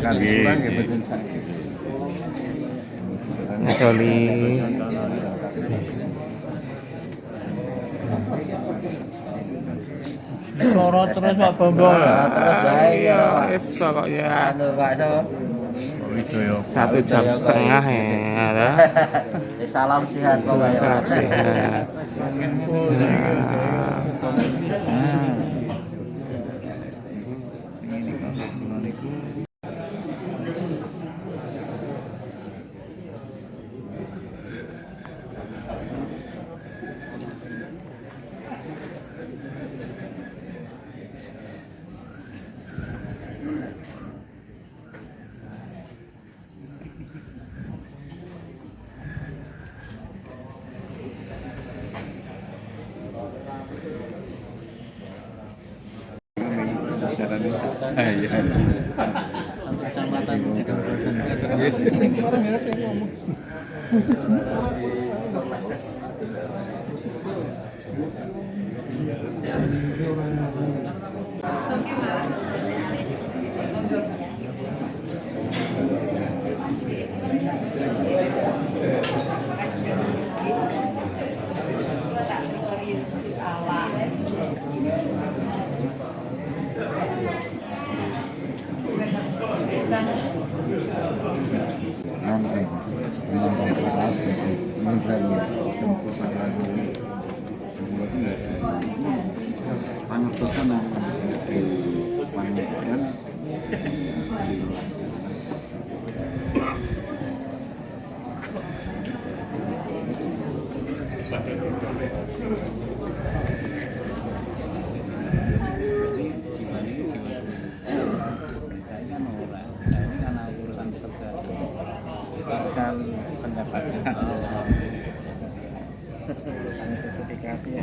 kurang ya boten saged. Soli. Sorot terus Pak Bambang. Terus ya wis pokoknya Anu Pak So. Itu yo. 1,5 jam ya. Salam sehat pokoknya. Salam sehat. Sampai kecamatan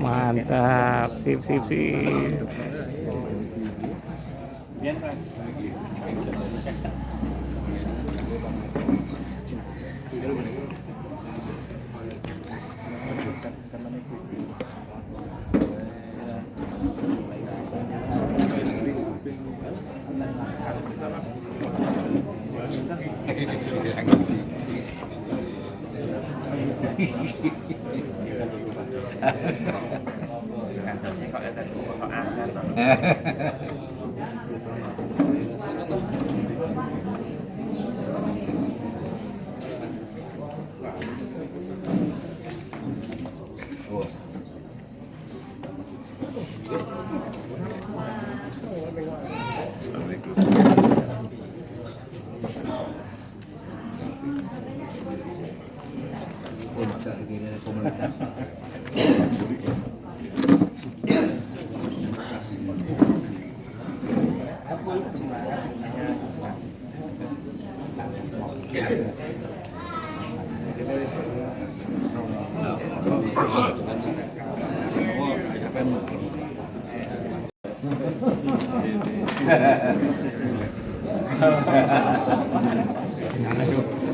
Mantap, sip.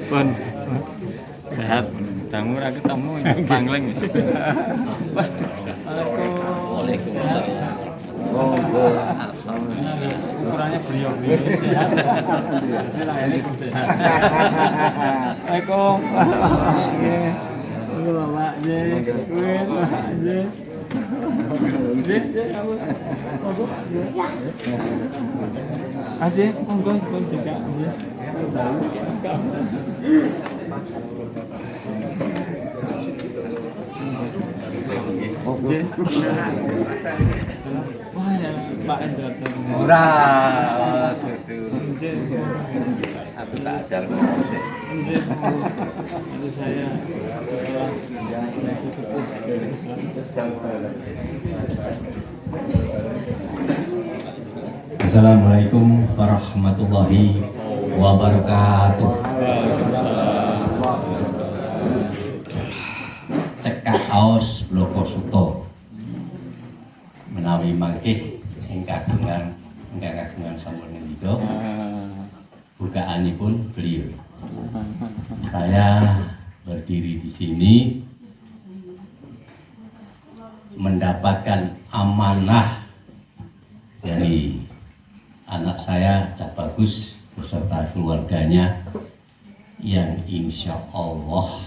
Pun sehat, tamu ora ketemu pangling. Waalaikumsalam. Ukurannya beliau sehat. Assalamualaikum. Nggih. Bapak nggih. Aja, monggo juga. Wah ya, Pak Endra. Murah. Aku tak ajar. Itu saya Assalamualaikum warahmatullahi wabarakatuh. Cekak aos bloko suto menawi mangkih ingkang kagungan sampun ngendika bukaanipun beliau. Saya berdiri di sini mendapatkan amanah dari anak saya Cak Bagus beserta keluarganya yang insya Allah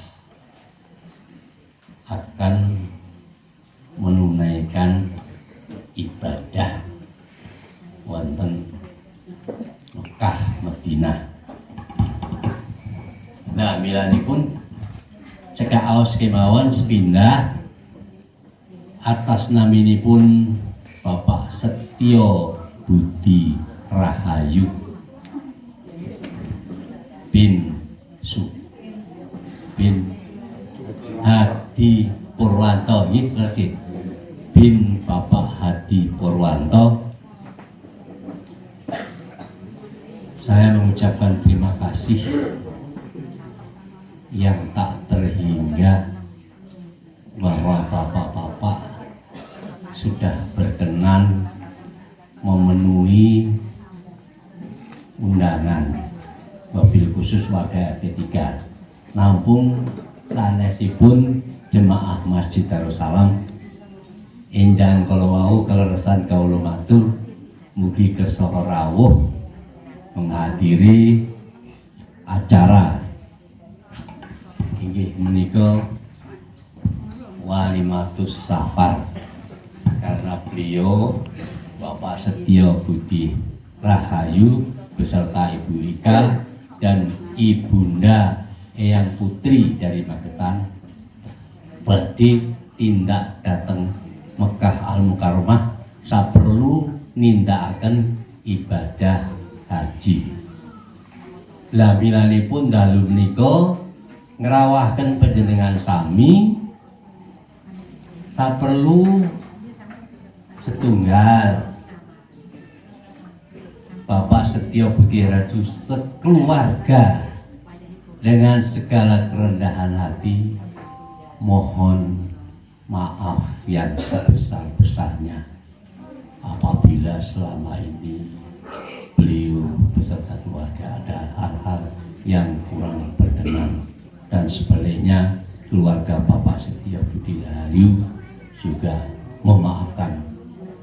akan menunaikan ibadah wonten Mekah Madinah. Nah, milanipun cekak aos kemawon sepindah atas naminipun Bapak Setyo Budi Rahayu bin Hadi Purwanto, bin Bapak Hadi Purwanto. Saya mengucapkan terima kasih yang tak terhingga bahwa bapak-bapak sudah berkenan memenuhi undangan mobil khusus warga RT 3 nampung sanesipun jemaah Masjid Darussalam enjang kalau wau keleresan kaula matur mugi kersa rawuh menghadiri acara inggih menika Walimatus Safar, karena beliau Bapak Setyo Budi Rahayu beserta Ibu Ika dan Ibunda Eyang Putri dari Magetan badhe tindak dateng Mekah Al Mukarramah saperlu nindakaken ibadah haji. Lah milanipun dalu menika ngrawahken panjenengan sami saperlu setunggal Bapak Setyo Budi Rahayu sekeluarga dengan segala kerendahan hati mohon maaf yang sebesar-besarnya apabila selama ini beliau beserta keluarga ada hal-hal yang kurang berkenan, dan sebaliknya keluarga Bapak Setyo Budi Rahayu juga memaafkan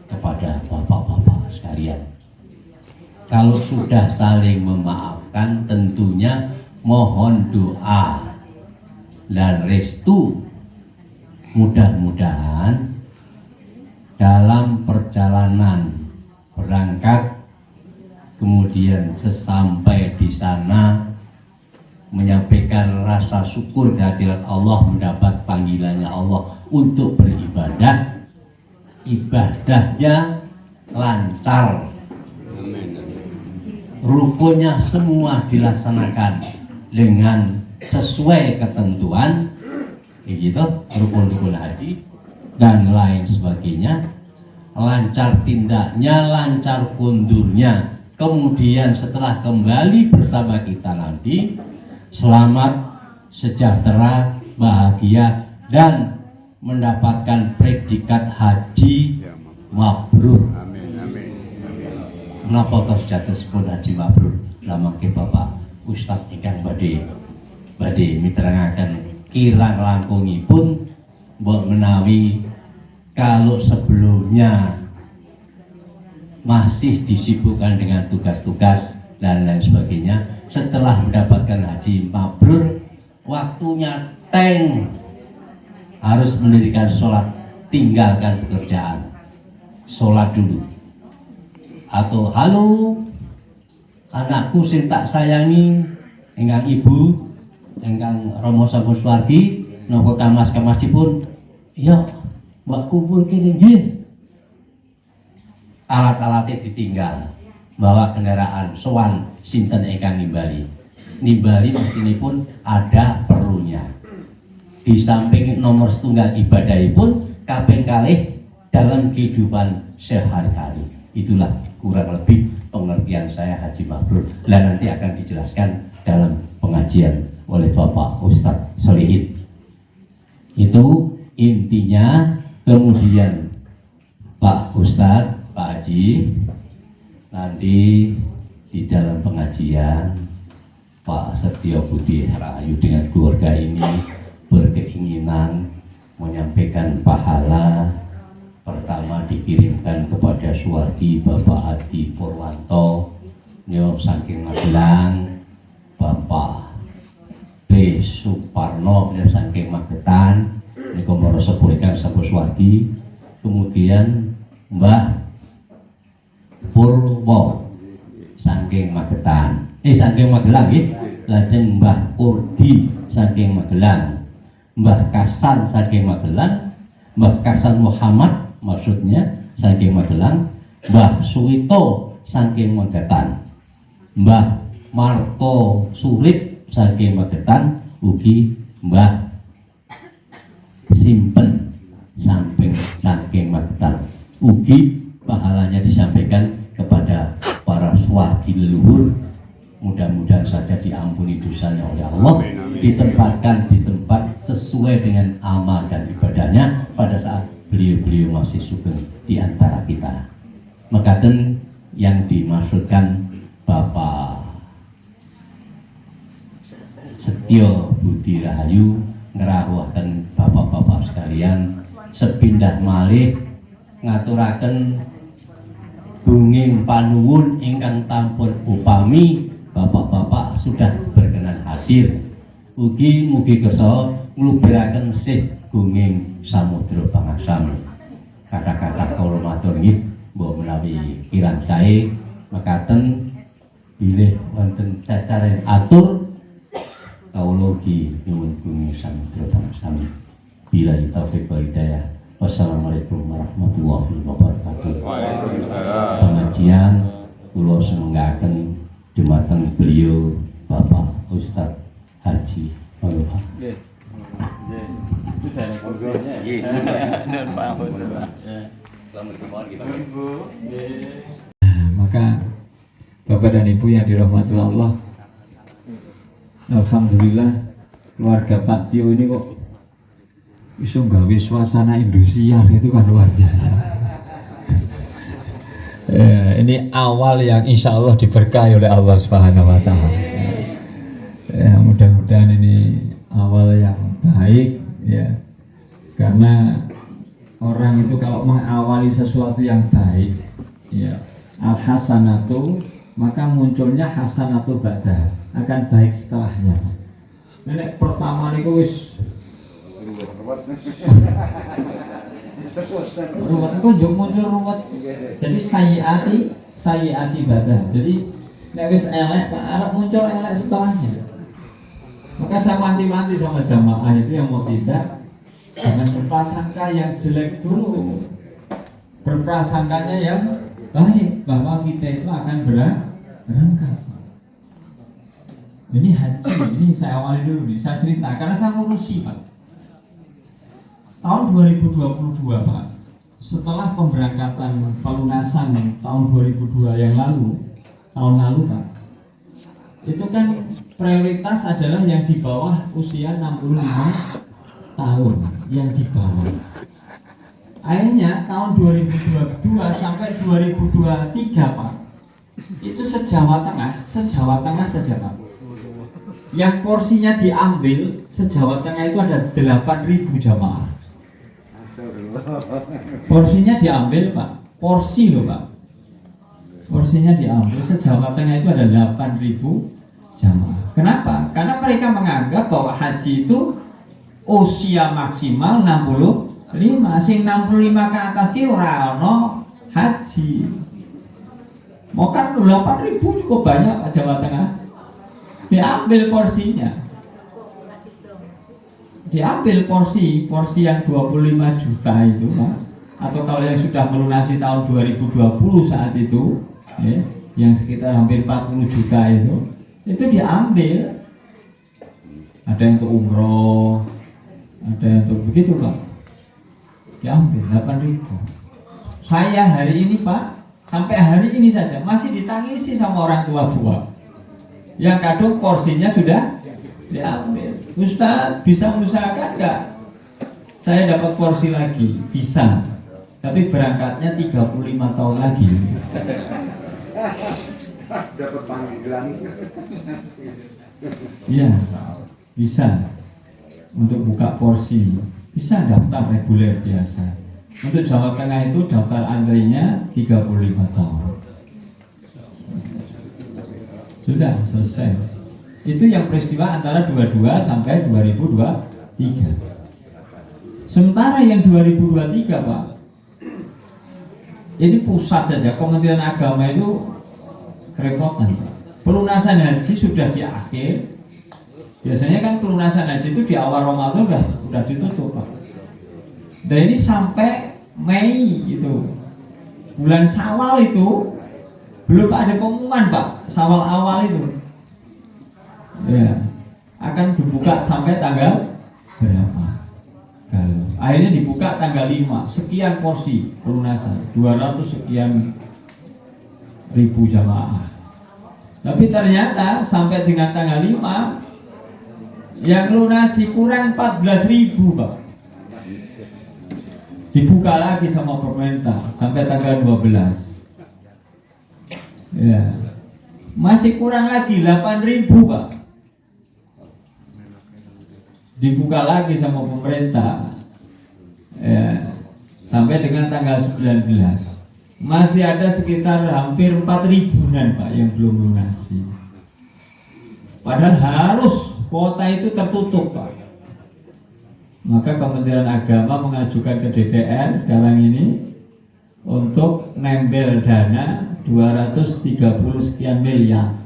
kepada bapak-bapak sekalian. Kalau sudah saling memaafkan, tentunya mohon doa dan restu. Mudah-mudahan dalam perjalanan berangkat, kemudian sesampai di sana menyampaikan rasa syukur kehadirat Allah, mendapat panggilannya Allah untuk beribadah, ibadahnya lancar, rukunnya semua dilaksanakan dengan sesuai ketentuan, begitu, rukun-rukun haji dan lain sebagainya, lancar tindaknya, lancar kundurnya. Kemudian setelah kembali bersama kita nanti selamat, sejahtera, bahagia, dan mendapatkan predikat haji mabrur. Menapa tos jatuh sepun haji mabrur? Lama ke Bapak Ustadz ingkang badhe miterangaken kirang langkungipun mbok menawi kalau sebelumnya masih disibukkan dengan tugas-tugas dan lain sebagainya, setelah mendapatkan haji mabrur waktunya harus mendirikan sholat, tinggalkan pekerjaan, sholat dulu. Atau halo anakku sing tak sayangi, engkang ibu, engkang Romo sampun swargi, napa kamas-kamasipun, iya mbak kumpul kene nggih. Alat-alatnya ditinggal, bawa kendaraan sowan sinten ingkang nimbali mesinipun ada perlunya. Di samping nomor setunggal ibadahipun kaping kalih dalam kehidupan sehari-hari. Itulah kurang lebih pengertian saya haji mabrur. Dan nanti akan dijelaskan dalam pengajian oleh Bapak Ustadz Solihin. Itu intinya. Kemudian Pak Ustadz, Pak Haji, nanti di dalam pengajian Pak Setyo Budi Rahayu dengan keluarga ini berkeinginan menyampaikan pahala pertama dikirimkan kepada Suwardi Bapak Hadi Purwanto Nyo saking Magelang, Bapak B. Suparno nyo saking Magetan, niku para sepuh ingkang sampun swagi. Kemudian Mbah Purwo saking Magetan, saking Magelang nggih. Lajeng Mbah Kurdi saking Magelang, Mbah Kasan saking Magelang, Mbah Kasan Muhammad maksudnya saking Magelang, Mbah Suwito saking Magetan, Mbah Marko Surip saking Magetan, ugi Mbah Simpen saking Magetan. Ugi pahalanya disampaikan kepada para swagi leluhur. Mudah-mudahan saja diampuni dosanya oleh Allah, ditempatkan di tempat sesuai dengan amal dan ibadahnya pada saat beliau-beliau masih sugeng di antara kita. Mekaten yang dimaksudkan Bapak Setyo Budi Rahayu ngerawuhaken bapak-bapak sekalian sepindah malih ngaturaken bunging panuwun ingkang tampun upami bapak-bapak sudah berkenan hadir. Mugi kersa nglubiraken sih gunging samudra pangasam. Kata-kata kula matur nggih mbok menawi kirang sae mekaten bilih wonten cacaren atur kawula ugi nyuwun gunging samudra pangasam. Bila taufik wal hidayah. Wassalamualaikum warahmatullahi wabarakatuh. Waalaikumsalam. Pengajian kula semenggaken dumateng beliau Bapak Ustadz Haji Maluha. Itu dari kursinya. Dan Pak Maka Bapak dan Ibu yang dirahmati Allah, alhamdulillah keluarga Pak Tio ini kok bisa nggawe suasana Indosiar, itu kan luar biasa. Ini awal yang insya Allah diberkahi oleh Allah Subhanahu Wa Taala. Mudah-mudahan ini awal yang baik, ya, karena orang itu kalau mengawali sesuatu yang baik, ya, al hasanatu, maka munculnya hasanatu ba'da, akan baik setelahnya. Ini pertama niku wis ruwet itu juga muncul ruwet. Jadi sayiati ba'da. Jadi nek wis elek arep muncul elek setelahnya. Maka saya mati-mati sama jamaah itu yang mau pindah, jangan berprasangka yang jelek dulu, berprasangkanya yang baik, bahwa kita itu akan berangkat. Ini haji, ini saya awali dulu nih, saya cerita karena saya ngurusi Pak. Tahun 2022 Pak, setelah pemberangkatan pelunasan tahun 2002 yang lalu, tahun lalu Pak, itu kan prioritas adalah yang di bawah usia 65 tahun, yang di bawah. Akhirnya tahun 2022 sampai 2023 Pak, itu se-Jawa Tengah saja Pak, yang porsinya diambil se-Jawa Tengah itu ada 8.000 jamaah. Porsinya diambil Pak, porsi loh Pak, porsinya diambil se-Jawa Tengah itu ada 8.000 jamaah. Kenapa? Karena mereka menganggap bahwa haji itu usia maksimal 65, sing 65 ke atas ki ora ono haji. Mau kan 8.000 cukup banyak Pak Jawa Tengah. Diambil porsinya. Diambil porsi yang 25 juta itu Pak. Atau kalau yang sudah melunasi tahun 2020 saat itu, ya, yang sekitar hampir 40 juta itu diambil. Ada yang untuk umroh, ada yang untuk begitu Pak, diambil 8.000. Saya hari ini Pak, sampai hari ini saja masih ditangisi sama orang tua-tua yang kadung porsinya sudah diambil. Ustaz bisa mengusahakan enggak saya dapat porsi lagi? Bisa, tapi berangkatnya 35 tahun lagi. Dapat panggilan. Iya, bisa. Untuk buka porsi bisa daftar reguler biasa. Untuk Jawa Tengah itu daftar antrinya 35 tahun. Sudah selesai. Itu yang peristiwa antara 22 sampai 2023. Sementara yang 2023 Pak, ini pusat saja Kementerian Agama itu kerepotan Pak. Pelunasan haji sudah di akhir. Biasanya kan pelunasan haji itu di awal Ramadan udah ditutup Pak. Dan ini sampai Mei itu, bulan Syawal itu belum ada pengumuman Pak. Syawal awal itu ya akan dibuka sampai tanggal berapa? Kalau akhirnya dibuka tanggal 5, sekian porsi pelunasan 200 sekian ribu jamaah. Tapi ternyata sampai dengan tanggal 5 yang lunasi kurang 14.000 Pak. Dibuka lagi sama pemerintah sampai tanggal 12. Ya. Masih kurang lagi 8.000 Pak. Dibuka lagi sama pemerintah ya, sampai dengan tanggal 19. Masih ada sekitar hampir 4.000-an Pak yang belum lunasi. Padahal harus kuota itu tertutup Pak. Maka Kementerian Agama mengajukan ke DPR sekarang ini untuk nembel dana 230 sekian miliar.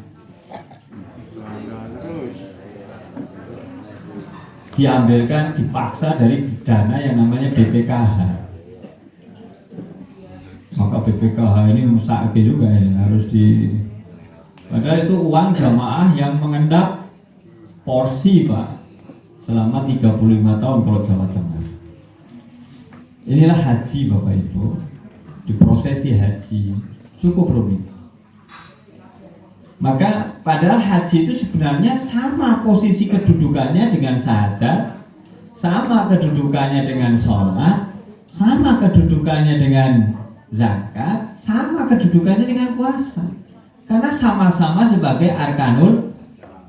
Diambilkan, dipaksa dari dana yang namanya BPKH. Maka BPKH ini musake juga ini harus di. Padahal itu uang jamaah yang mengendap porsi Pak selama 35 tahun kalau Jawa Tengah. Inilah haji Bapak Ibu, di prosesi haji cukup rumit. Maka padahal haji itu sebenarnya sama posisi kedudukannya dengan syahadat, sama kedudukannya dengan sholat, sama kedudukannya dengan zakat, sama kedudukannya dengan puasa. Karena sama-sama sebagai arkanul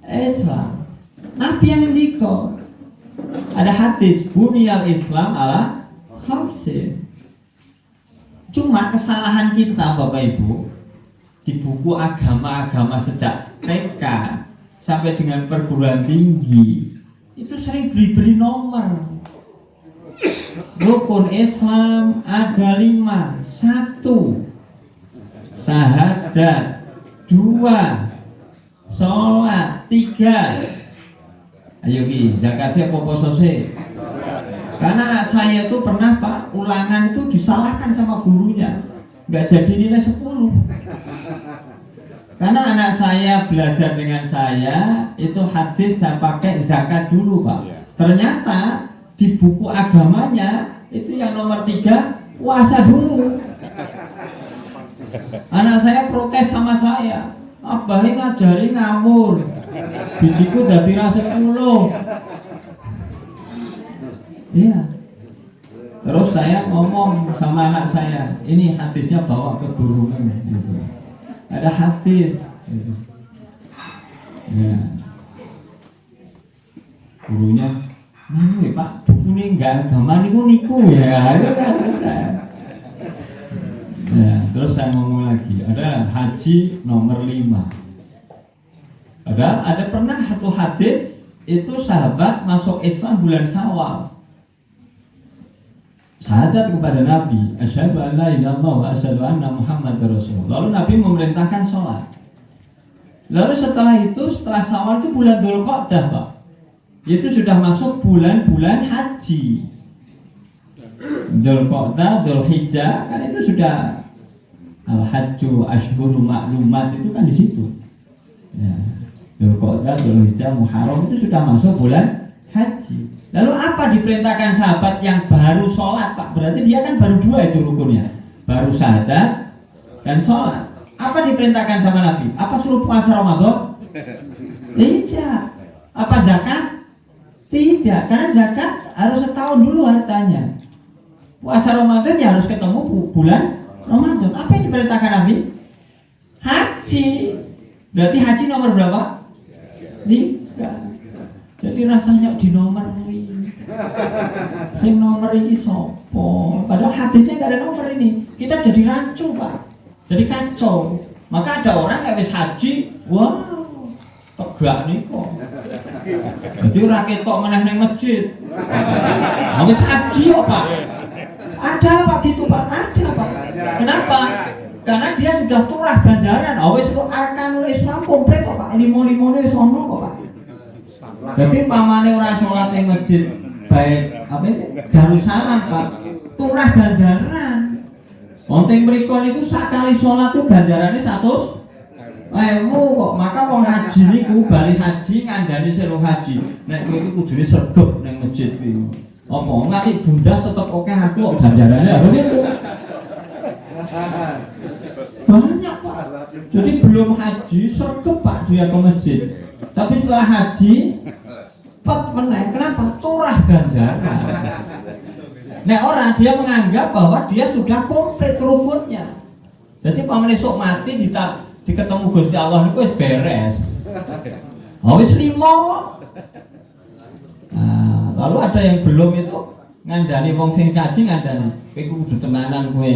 Islam. Nabi yang ngendika, ada hadis buniyal Islam ala khamsin. Cuma kesalahan kita Bapak Ibu di buku agama-agama sejak TK sampai dengan perguruan tinggi itu sering beri nomor. Rukun Islam ada 5. 1 syahadat, 2 sholat, 3 ayo Ki, zakat siapa poso sih? Karena anak saya itu pernah Pak, ulangan itu disalahkan sama gurunya, nggak jadi nilai 10. Karena anak saya belajar dengan saya itu hadis saya pakai zakat dulu Pak. Ternyata di buku agamanya itu yang nomor 3 puasa dulu. Anak saya protes sama saya, abah ngajari ngawur, bijiku dadi ra 10. Iya. Terus saya ngomong sama anak saya, ini hadisnya bawa ke gurumu gitu. Ada hadis gitu. Ya. Gurunya, Pak, buku ini enggak agama niku ya. Ya, terus saya ngomong lagi, ada haji nomor 5. Ada pernah satu hadis itu sahabat masuk Islam bulan Syawal. Syahadat kepada Nabi, asyhadu an la ilaha illallah wa asyhadu anna Muhammadar Rasulullah. Lalu Nabi memerintahkan sholat. Lalu setelah itu, setelah Syawal itu bulan Dzulqa'dah Pak. Itu sudah masuk bulan-bulan haji. Dzulqa'dah, Dzulhijjah, kan itu sudah al-hajju ashhurun ma'lumat itu kan di situ. Ya. Dzulqa'dah, Dzulhijjah, Muharram itu sudah masuk bulan haji. Lalu apa diperintahkan sahabat yang baru sholat Pak? Berarti dia kan baru 2 itu rukunnya, baru syahadat dan sholat. Apa diperintahkan sama Nabi? Apa suruh puasa Ramadan? Tidak. Apa zakat? Tidak. Karena zakat harus setahun dulu hartanya. Puasa Ramadan ya harus ketemu bulan Ramadan. Apa yang diperintahkan Nabi? Haji. Berarti haji nomor berapa? 3. Jadi rasanya di nomor ini. Sing nomor ini sopo. Padahal hadisnya nggak ada nomor ini. Kita jadi rancu Pak. Jadi kacau. Maka ada orang yang habis haji, wow, gak niku. Jadi ora ketok meneh ning masjid. Wis haji kok, Pak. Ada Pak gitu Pak, ada Pak. Kenapa? Karena dia sudah turah ganjaran. Wis arkanul Islam komplit kok Pak. Limo-limone wis ono kok Pak. Jadi pamane ora salat ning masjid baik apa ini? Darussalam Pak. Turah ganjaran. Wonten mriku niku sakali salat tuh ganjarane 100 kok, maka wong haji niku bali haji ngandani seru haji. Nek kowe iku kudune sregep ning masjid kuwi. Apa nganti bundas tetep oke aku kok ganjarane lho niku. Banyak Pak. Jadi belum haji sregep Pak dia ke masjid. Tapi setelah haji pet meneh. Kenapa? Turah ganjaran. Nek orang dia menganggap bahwa dia sudah komplit rukunnya. Jadi pamane sok mati diketemu Gusti Allah niku wis beres. Wis 5 kok. Nah, lalu ada yang belum itu ngandani wong sing kaji ngandani. Kowe kudu tenanan kowe.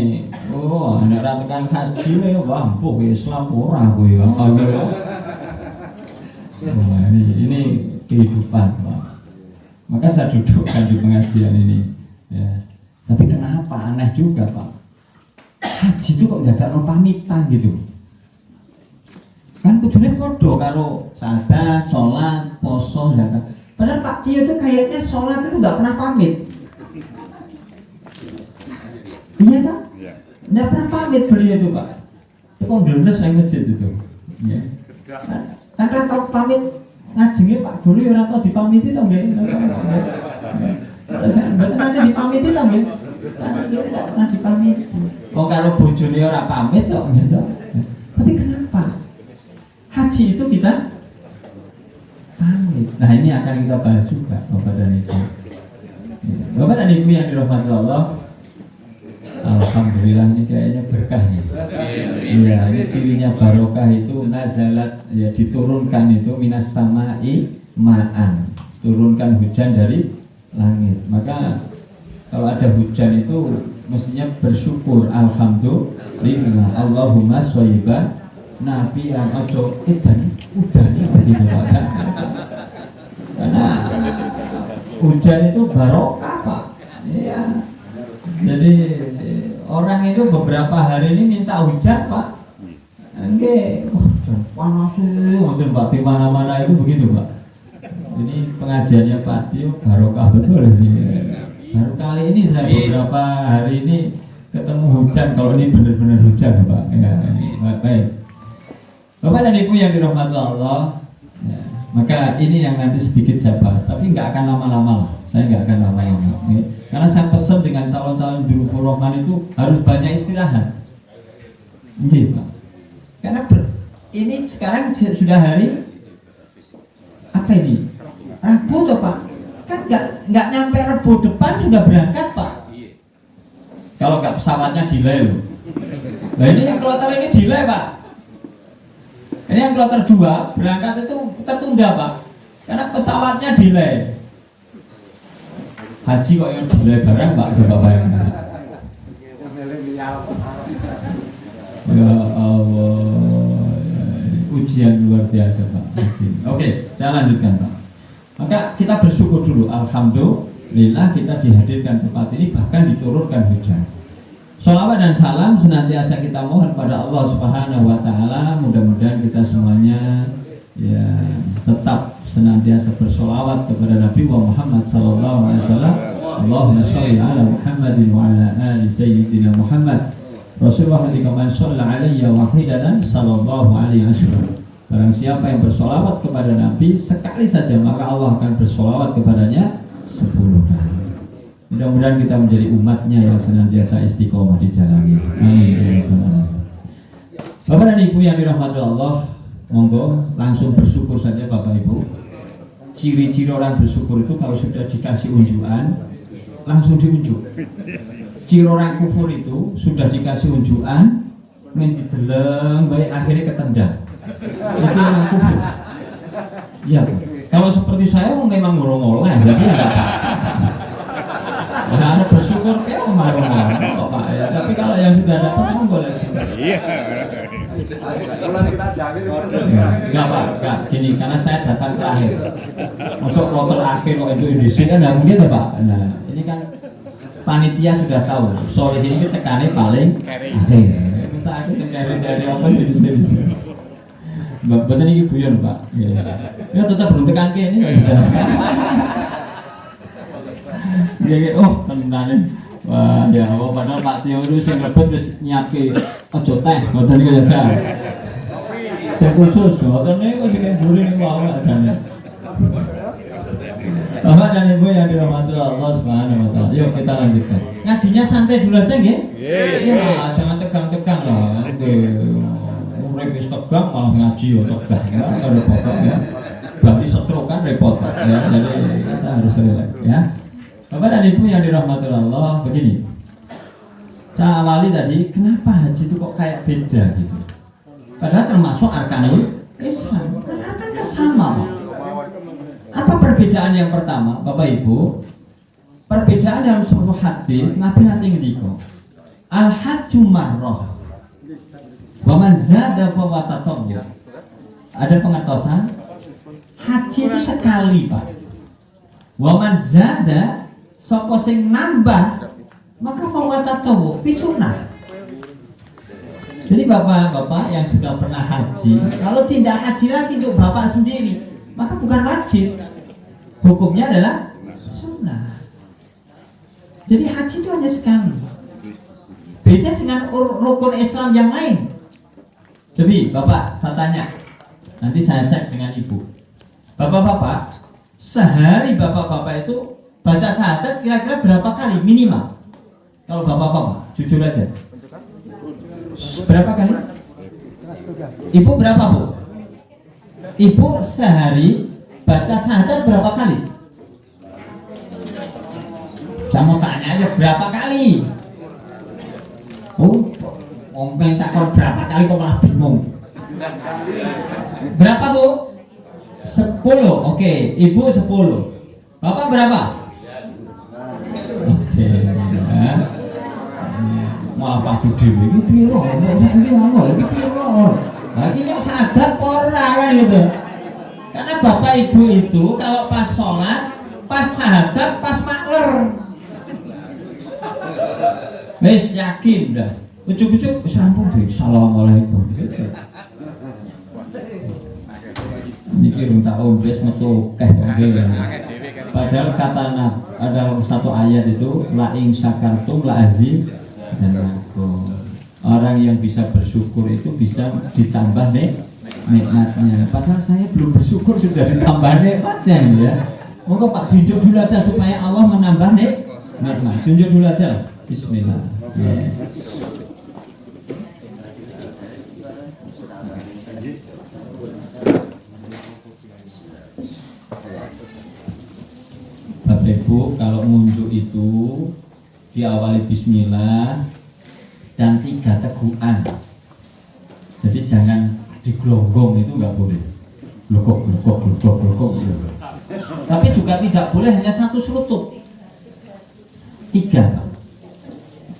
Oh, nek ora tekan kaji wah empuk Islam ora kowe. Wah, ini kehidupan, Pak. Maka saya dudukkan di pengajian ini. Ya. Tapi kenapa aneh juga, Pak? Haji itu kok nggak ada pamitan gitu. Kan kudune padha karo salat, sholat, poso, zakat. Padahal Pak Tio itu kayaknya sholat itu nggak pernah pamit. Iya kan? Nggak pernah pamit beliau itu Pak. Itu kok ngeles nang masjid itu. Ya. Kan ora tau pamit ngajenge Pak Guru ora tau dipamiti to nggih. Mboten nanti dipamiti to nggih. Kan dia tidak pernah dipamiti. Wong karo bojone ora pamit kok gitu. Tapi kenapa? Haji itu kita pamit. Nah ini akan kita bahas juga Bapak dan Ibu. Bapak dan Ibu yang dirahmati Allah, alhamdulillah ini kayaknya berkah nih. Iya, ini cirinya barokah itu nazalat ya diturunkan itu minas samai ma'an, turunkan hujan dari langit. Maka kalau ada hujan itu mestinya bersyukur, alhamdulillah, Allahumma shayyiban Nabi yang ojo udan begitu Pak. Karena hujan itu barokah Pak. Iya. Jadi orang itu beberapa hari ini minta hujan Pak. Oke, panas sih, mungkin Pak di mana-mana itu begitu Pak. Ini pengajiannya Pak Tio barokah betul ini. Baru kali ini saya beberapa hari ini ketemu hujan. Kalau ini benar-benar hujan Pak. Ya, baik. Bapak dan Ibu yang dirahmati Allah, ya, maka ini yang nanti sedikit saya bahas, tapi nggak akan lama-lama lah. Saya nggak akan lama-lama, ya. Karena saya pesan dengan calon-calon Dhurufur Rahman itu harus banyak istirahat. Gitu Pak. Karena ini sekarang sudah hari apa ini? Rabu toh Pak. Kan nggak nyampe Rabu depan sudah berangkat Pak. Kalau nggak pesawatnya delay loh. Nah ini yang kloter ini delay Pak. Ini yang kloter 2 berangkat itu tertunda Pak. Karena pesawatnya delay. Haji kok yang delay barang Pak, coba bayangkan. Ya Allah, ujian luar biasa Pak. Oke, saya lanjutkan Pak. Maka kita bersyukur dulu, alhamdulillah kita dihadirkan tempat ini bahkan diturunkan hujan. Sholawat dan salam senantiasa kita mohon pada Allah Subhanahu wa Ta'ala. Mudah-mudahan kita semuanya ya tetap senantiasa bersolawat kepada Nabi Muhammad sallallahu alaihi wasallam. Allahumma sholli ala Muhammadin wa ala ali sayyidina Muhammad. Rasulullah ketika man shalla alayya wahidatan sallallahu alaihi wasallam. Barang siapa yang bersolawat kepada Nabi sekali saja, maka Allah akan bersolawat kepadanya 10 kali. Mudah-mudahan kita menjadi umatnya yang senantiasa istiqomah di jalannya. Amin. Bapak dan Ibu yang dirahmati Allah, monggo langsung bersyukur saja Bapak Ibu. Ciri-ciri orang bersyukur itu kalau sudah dikasih unjukan langsung diunjuk. Ciri orang kufur itu sudah dikasih unjukan minti deleng baik akhirnya ketendang. Itu orang kufur. Ya, kalau seperti saya memang ngurung-ngoleh jadi enggak apa-apa. Nah, ada bersyukur kayak kemarin Pak ya. Tapi kalau yang sudah datang boleh sih. Iya. Kalau kita jamin Enggak Pak, enggak. Gini, karena saya datang terakhir. Masuk kloter akhir kok itu industri kan enggak mungkin ya Pak. Nah, ini kan panitia sudah tahu. Solihin itu tekannya paling akhir. Masa aku dari apa sih di sini? Betul ini guyon Pak. Ya tetap belum tekan ke ini. Ya, oh tenan. Wah, ya Allah, padahal Pak Tio itu sing lebet wis nyiapke aja teh, ngoten iki aja. Sing khusus, ngoten niku sing mburi niku wae ajane. Bapak dan Ibu yang dirahmati Allah Subhanahu wa taala. Yuk kita lanjutkan. Ngajinya santai dulu aja nggih? Iya, jangan tegang-tegang lah. Nggih. Urip wis tegang malah ngaji yo tegang ya. Ada pokok ya. Bali stroke kan repot ya. Jadi kita harus relax ya. Bapak dan Ibu yang dirahmati Allah, begini. Saya awali tadi, kenapa haji itu kok kayak beda gitu? Padahal termasuk arkanul Islam. Kenapa sama Pak? Apa perbedaan yang pertama, Bapak Ibu? Perbedaan dalam sebuah hadis, Nabi nanti ngendika, al-hajju marrah, wa man zada fa watatawwa. Ada pengertosan? Haji itu sekali Pak. Wa man zada sapa sing nambah maka fawatatawu fi sunnah. Jadi bapak-bapak yang sudah pernah haji, kalau tidak haji lagi untuk bapak sendiri, maka bukan wajib. Hukumnya adalah sunnah. Jadi haji itu hanya sekali. Beda dengan rukun Islam yang lain. Jadi bapak, saya tanya, nanti saya cek dengan ibu. Bapak-bapak, sehari bapak-bapak itu baca syahadat kira-kira berapa kali minimal? Kalau bapak-bapak, jujur aja. Berapa kali? Ibu berapa Bu? Ibu sehari baca syahadat berapa kali? Saya mau tanya aja berapa kali? Oh, ngomong takon berapa kali kok malah bingung. Berapa Bu? 10, oke. Ibu 10. Bapak berapa? Oke, ya. Maaf Pak Judi, ini piro? Ini piro? Lagi nggak sadar ora kan gitu. Karena bapak ibu itu kalau pas sholat, pas syahadat, pas makler, wes yakin dah. Ucuk-ucuk sampun deh. Assalamualaikum. Ini kira tak ombres metu keh Padahal kata ada satu ayat itu la ing syakartum la azim dan lakum. Orang yang bisa bersyukur itu bisa ditambah nikmatnya. Padahal saya belum bersyukur sudah ditambah nikmatnya ya. Moga Pak tunjuk dulu aja supaya Allah menambah nikmat. Tunjuk dulu aja. Bismillah. Ya. Bapak Ibu, kalau ngunjuk itu diawali bismillah dan 3 teguhan. Jadi jangan digelonggong, itu nggak boleh. Glokok. Tapi juga tidak boleh hanya 1 selutup. 3 Pak.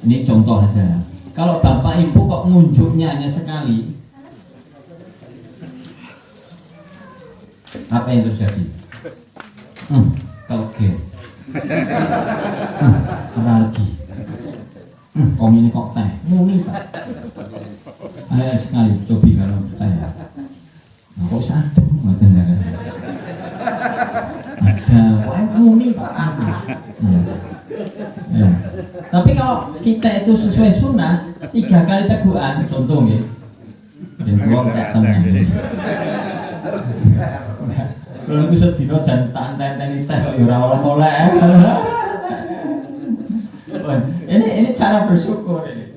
Ini contoh aja. Kalau Bapak Ibu kok ngunjuknya hanya sekali, apa yang terjadi? Oke. Lagi. Om ini kok teh, muni Pak. Ayo sekali coba kalau percaya. Nah, kok satu macam ada. Wah muni Pak. Ya. Tapi kalau kita itu sesuai sunnah 3 kali teguhan, contoh ya. Dan uang tak tenang. Kalau bisa dino jantan tenteni teh kok ora oleh-oleh. Ini cara bersyukur ini.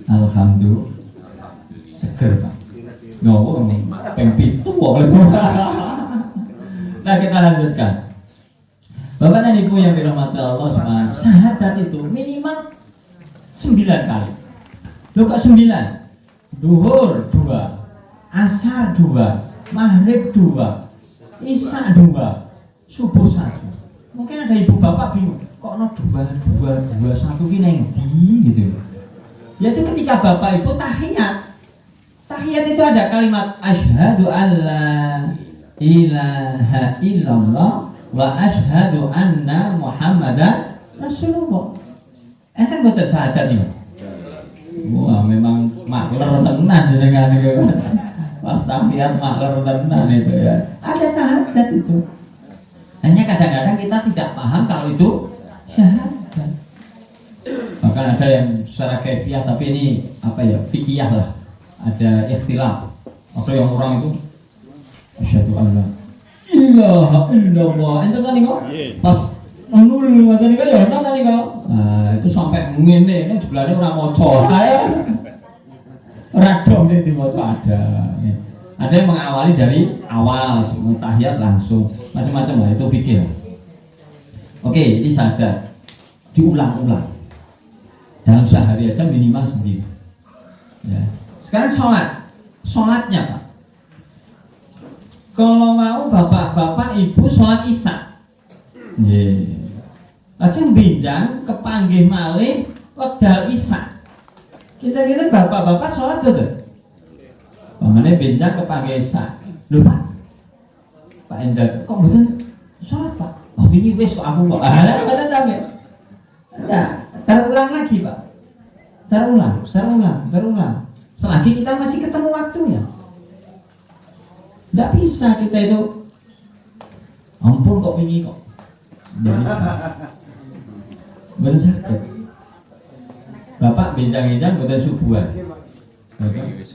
Alhamdulillah seger Pak. Ngowo nih ping 7 kok. Nah kita lanjutkan. Bapak dan Ibu yang dirahmati Allah Subhanahu, syahadat itu minimal 9 kali. Loh kok 9? Duhur 2, asar 2, maghrib 2, isya 2, subuh 1. Mungkin ada ibu bapak bingung, kok kok no dua satu ki neng di gitu. Yaitu ketika Bapak Ibu tahiyat. Tahiyat itu ada kalimat asyhadu alla ilaha illallah wa asyhadu anna muhammadan rasulullah. Enten boten syahadat iki. Wah, memang makler tenan jenengan iki. Pas tahiyat makler tenan itu ya. Ada syahadat itu. Hanya kadang-kadang kita tidak paham kalau itu syahadat. Bahkan ada yang secara kaifiah tapi ini apa ya, fikih lah. Ada ikhtilaf. Ada yang orang itu asyhadu alla ilaha illallah. Ente tadi kok pas nul ngoten niku ya ana tadi kok. Nah, itu sampai ngene nek jebulane ora maca. Ora dong sing diwaca ada. Ada yang mengawali dari awal, tahiyat langsung. Macam-macam lah itu fikih. Oke, ini syahadat. Diulang-ulang. Dalam sehari aja minimal 9. Ya. Sekarang sholatnya Pak. Kalau mau bapak-bapak ibu sholat isya, lajeng benjang kepanggih malih wekdal isya. Kita bapak-bapak sholat betul. Pamane benjang kepanggih isya. Lho Pak Endar, kok betul sholat Pak? Oh ini wis kok aku kok. Kata sampe. Nah, terulang lagi Pak. Terulang. Selagi kita masih ketemu waktunya. Tidak bisa kita itu ampun kok ini kok. Bener sakit. Bapak benjang-benjang betul subuhan.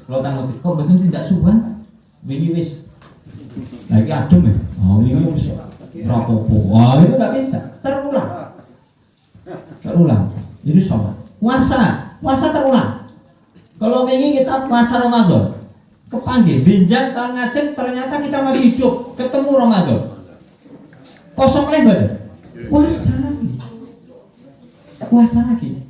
Kalau tanggal kok betul tidak subuhan? Wingi wis. Lagi adem ya. Oh ini wis rapopo. Wah itu tidak bisa. Terulang. Itu sholat. Puasa terulang. Kalau wingi kita puasa Ramadan, kepanggih benjang tahun ngajeng ternyata kita masih hidup, ketemu Ramadan. Kosong lebar. Puasa lagi.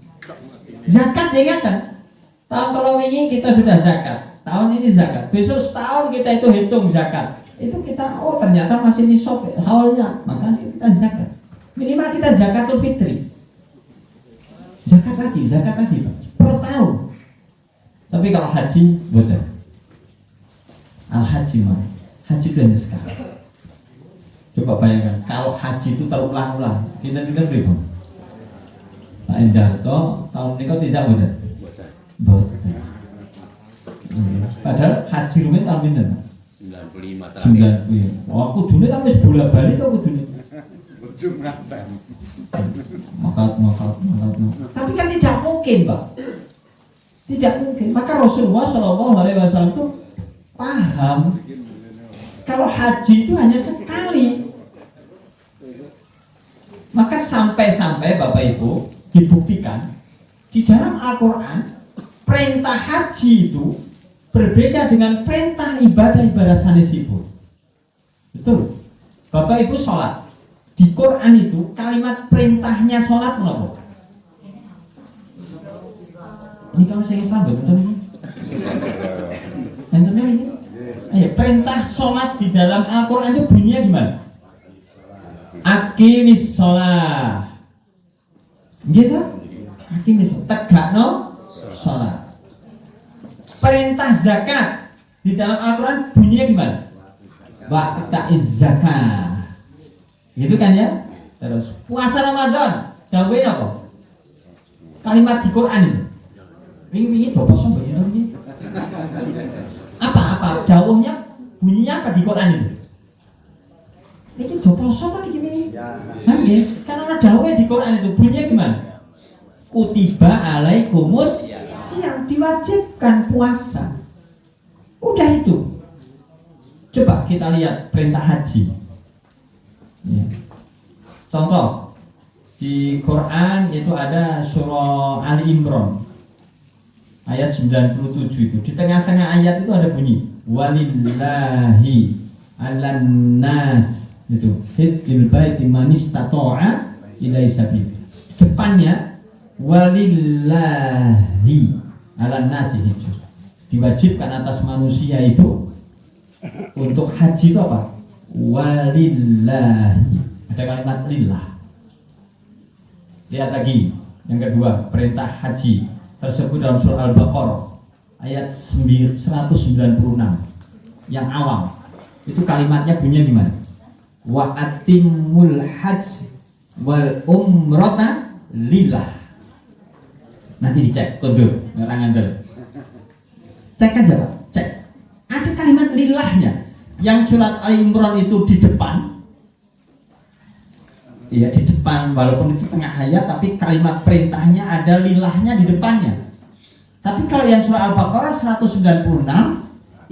Zakat ingatan. Tahun kalau wingi kita sudah zakat. Tahun ini zakat. Besok setahun kita itu hitung zakat. Itu kita ternyata masih nisab haulnya, makanya kita zakat. Minimal kita zakatul fitri. Zakat lagi Pak. Per tahun. Tapi kalau haji, betul. Al-haji mah, haji itu hanya sekali. Coba bayangkan, kalau haji itu terulang-ulang, kita beribu. Pak Endarto tahun ini kau tidak betul. Padahal haji rumit tahun ini, 95 terakhir. 95. Aku dulu kan wis bola-balik kok dulu. Ujung ngapain? Makat. Tapi kan tidak mungkin, Pak. Tidak mungkin. Maka Rasulullah SAW itu paham kalau haji itu hanya sekali. Maka sampai Bapak Ibu dibuktikan di dalam Al-Quran perintah haji itu berbeda dengan perintah ibadah sanesipun. Betul. Bapak Ibu sholat di Quran itu kalimat perintahnya sholat menapa? Ini kalau saya Islam betul ini. Yang tentu ini. Ayo, perintah sholat di dalam Al-Quran itu bunyinya gimana? Aqimis sholat. Gitu? Aqimis sholat. Tegakno sholat. Perintah zakat di dalam Al-Quran bunyinya gimana? Waqta'iz zakat. Gitu kan ya? Terus puasa Ramadan dawuhe apa? Kalimat di Quran itu. Wingi coba sampai itu ini. Apa dawuhnya bunyinya apa di Quran itu? Ini coba sampai ini. Nggih, karena dawuhnya di Quran itu bunyinya gimana? Kutiba alaikumus yang diwajibkan puasa. Udah itu. Coba kita lihat perintah haji. Ya. Contoh di Quran itu ada surah Ali Imran ayat 97 itu. Di tengah-tengah ayat itu ada bunyi walillahi 'alan nas itu hijjul baiti man istata'a ilaihi sabil. Depannya walillahi 'alan nasi hijjul. Diwajibkan atas manusia itu untuk haji itu apa? Walillahi. Ada kalimat lillah. Lihat lagi, yang kedua, perintah haji tersebut dalam surah Al-Baqarah ayat 196 yang awal. Itu kalimatnya bunyinya gimana? Wa atimul hajj wal umrata lillah. Nanti dicek, kondur, ngerang-ngerang. Cek aja Pak, cek. Ada kalimat lillahnya. Yang surat Al-Imran itu di depan. Iya di depan, walaupun itu tengah ayat, tapi kalimat perintahnya ada lillahnya di depannya. Tapi kalau yang surah Al-Baqarah 196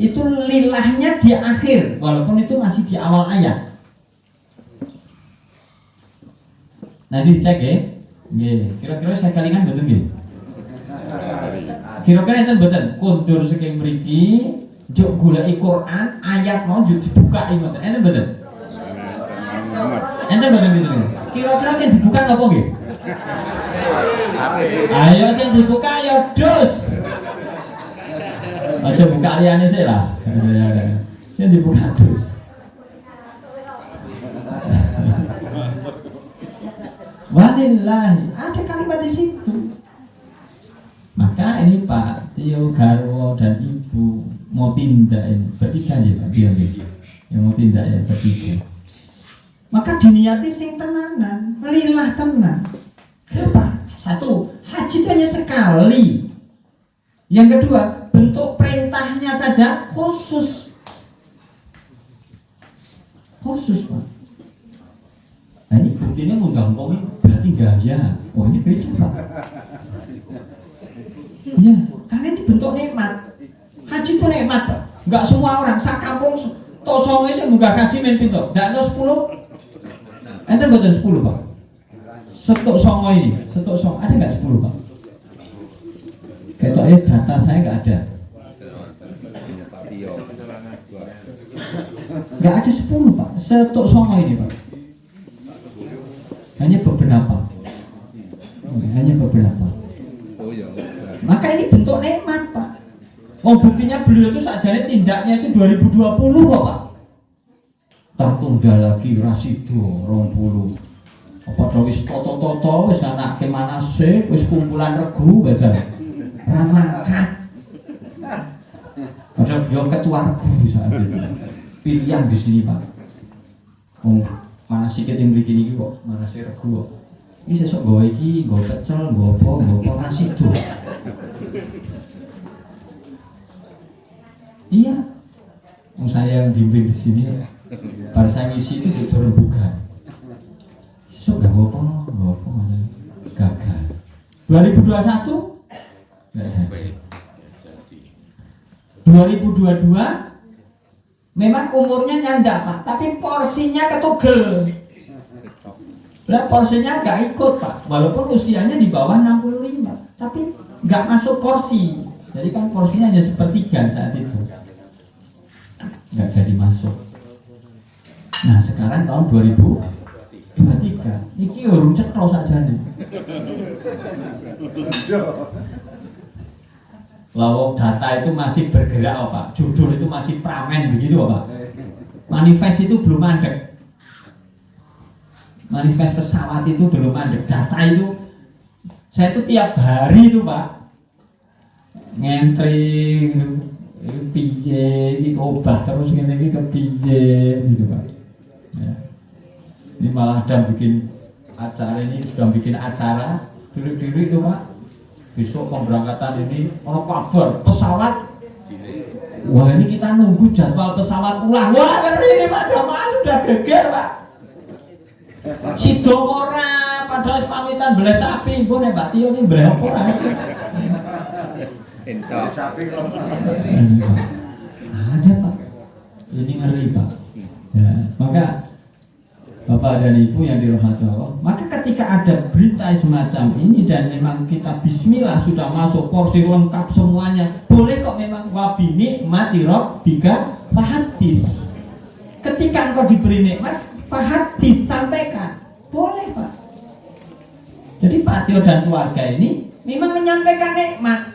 itu lillahnya di akhir, walaupun itu masih di awal ayat. Nah dicek ya. Kira-kira saya kalingan betul nggih? Kira-kira enten mboten kondur saking mriki njuk goleki Quran ayat mau njuk dibuka mboten. Enten mboten? Enten mboten gitu. Kira-kira sing dibuka napa nggih? Ayo sing dibuka ya dus. Aja buka liyane sih lah. Sing dibuka dus. Walillahi, ada kalimat di situ. Maka ini Pak Tio, Garwo dan Ibu mau pindah ini bertiga ya Pak Tio yang mau pindah ya bertiga. Maka diniati sing tenanan, lillah tenan. Kenapa? Satu, haji itu hanya sekali. Yang kedua, bentuk perintahnya saja khusus. Khusus Pak. Nah ini buktinya ngundang ini berarti gaya. Oh ini beda Pak. Ya, karena ini bentuk nikmat. Haji itu nikmat Pak. Enggak semua orang sak kampung tok songe sing munggah haji men pinto. Ndak ono 10. Enten mboten 10 Pak. Setuk songo ini, setuk songo ada enggak 10 Pak? Ketoknya data saya enggak ada. Enggak ada 10 Pak. Setuk songo ini Pak. Hanya beberapa. Hanya beberapa. Maka ini bentuk nikmat Pak. Oh buktinya beliau itu sakjane tindaknya itu 2020 kok Pak. Tertunda lagi rasido 20. Apa to wis toto-toto wis anake manase wis kumpulan regu baca. Ramakat. Padahal beliau ketua regu saat itu. Pilihan di sini Pak. Oh manase keting mriki niki kok manase regu kok. Ini sesok gawe iki, gawe pecel, gawe apa rasido. Iya, saya yang bimbing di sini, pada saya ngisi itu turun buka. Sesok gak apa malah gagal. 2021 nggak jadi. 2022 memang umurnya nyandak Pak, tapi porsinya ketugel. Lah porsinya gak ikut Pak, walaupun usianya di bawah 65, tapi gak masuk porsi. Jadi kan porsinya hanya sepertiga saat itu, gak jadi masuk. Nah sekarang tahun 2023, ini urung cetro saja nih. Lawang data itu masih bergerak Pak, judul itu masih pramen begitu Pak. Manifest itu belum mandek. Manifest pesawat itu belum ada, data itu saya itu tiap hari itu Pak ngentri piye ini obah terus ini ke piye gitu Pak ya. Ini malah ada bikin acara, ini sudah bikin acara dulu itu Pak, besok pemberangkatan ini ono kabar pesawat. Wah ini kita nunggu jadwal pesawat ulang. Wah ngeri ini Pak, jamaah sudah geger Pak. Si ora padahal pamitan beli sapi, gue nih Mbak Tio nih beli ora. Sapi kok. Ada Pak, ini ngeri Pak. Ya, maka Bapak dan Ibu yang dirahmati Allah, maka ketika ada berita semacam ini dan memang kita Bismillah sudah masuk porsi lengkap semuanya, boleh kok memang wabini mati rabbika fahadits. Ketika engkau diberi nikmat Fahad disampaikan, boleh Pak. Jadi Pak Tio dan keluarga ini memang menyampaikan nikmat.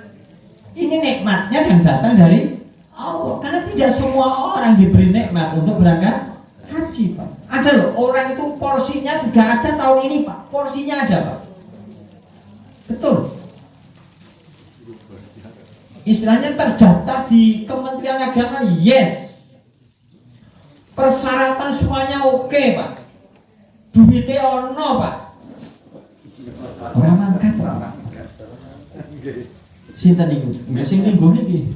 Ini nikmatnya dan datang dari Allah. Karena tidak semua orang diberi nikmat untuk berangkat haji Pak. Ada loh orang itu porsinya sudah ada tahun ini Pak. Porsinya ada Pak. Betul. Istilahnya terdaftar di Kementerian Agama, yes. Persyaratan semuanya oke, Pak. Duitnya ono, Pak. Orang mangkat, Pak. Sinten niku? Enggak sing lingguh niki.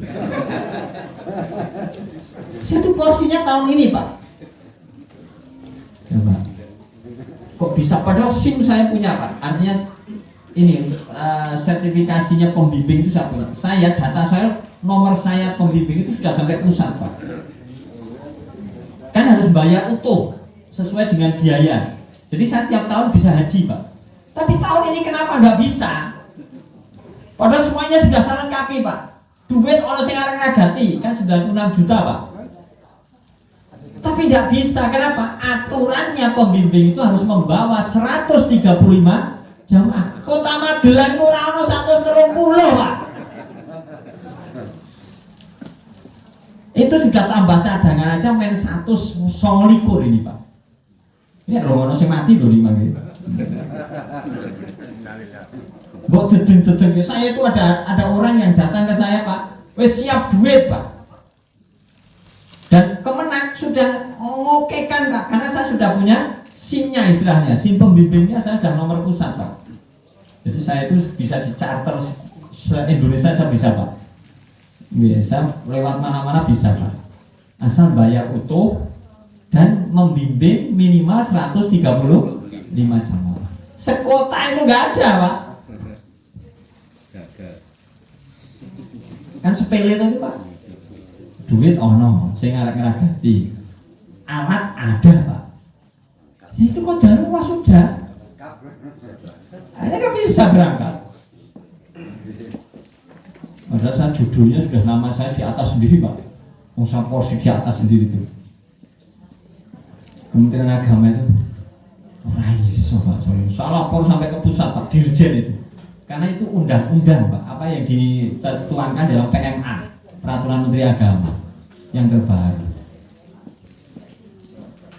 Satu porsinya tahun ini, Pak. Ya, Pak. Kok bisa? Padahal SIM saya punya, Pak. Artinya ini untuk sertifikasinya pembimbing itu saya punya. Saya data saya, nomor saya pembimbing itu sudah sampai pusat, Pak. Kan harus bayar utuh sesuai dengan biaya. Jadi saya tiap tahun bisa haji, Pak. Tapi tahun ini kenapa nggak bisa? Padahal semuanya sudah lengkapi, Pak. Duit ono sing areng nagati kan 96 juta, Pak. Tapi tidak bisa. Kenapa? Aturannya pembimbing itu harus membawa 135 jamaah. Kota Magelang itu ora ono 130, Pak. Itu sudah tambah cadangan aja main 129 ini, Pak. Ini ono sing mati lho 5 gitu. Mbok dedeng-dedeng, saya itu ada orang yang datang ke saya, Pak. Wes siap duit, Pak. Dan Kemenak sudah ngokekan, Pak, karena saya sudah punya SIM-nya istilahnya, SIM pembimbingnya saya sudah nomor pusat, Pak. Jadi saya itu bisa di-charter se-Indonesia saya bisa, Pak. Bisa lewat mana-mana bisa, Pak. Asal bayar utuh dan membimbing minimal 135 jamaah. Sekota itu nggak ada, Pak. Kan sepele tadi, Pak. Duit ono, sing arek-arek alat ada, Pak. Ya itu kok darurat sudah. Akhirnya nggak bisa berangkat. Pada saat judulnya sudah nama saya di atas sendiri, Pak. Usah porsi di atas sendiri itu. Kementerian Agama itu iso, Pak. Salah lapor sampai ke pusat, Pak, Dirjen itu. Karena itu undang-undang, Pak, apa yang dituangkan dalam PMA, Peraturan Menteri Agama yang terbaru.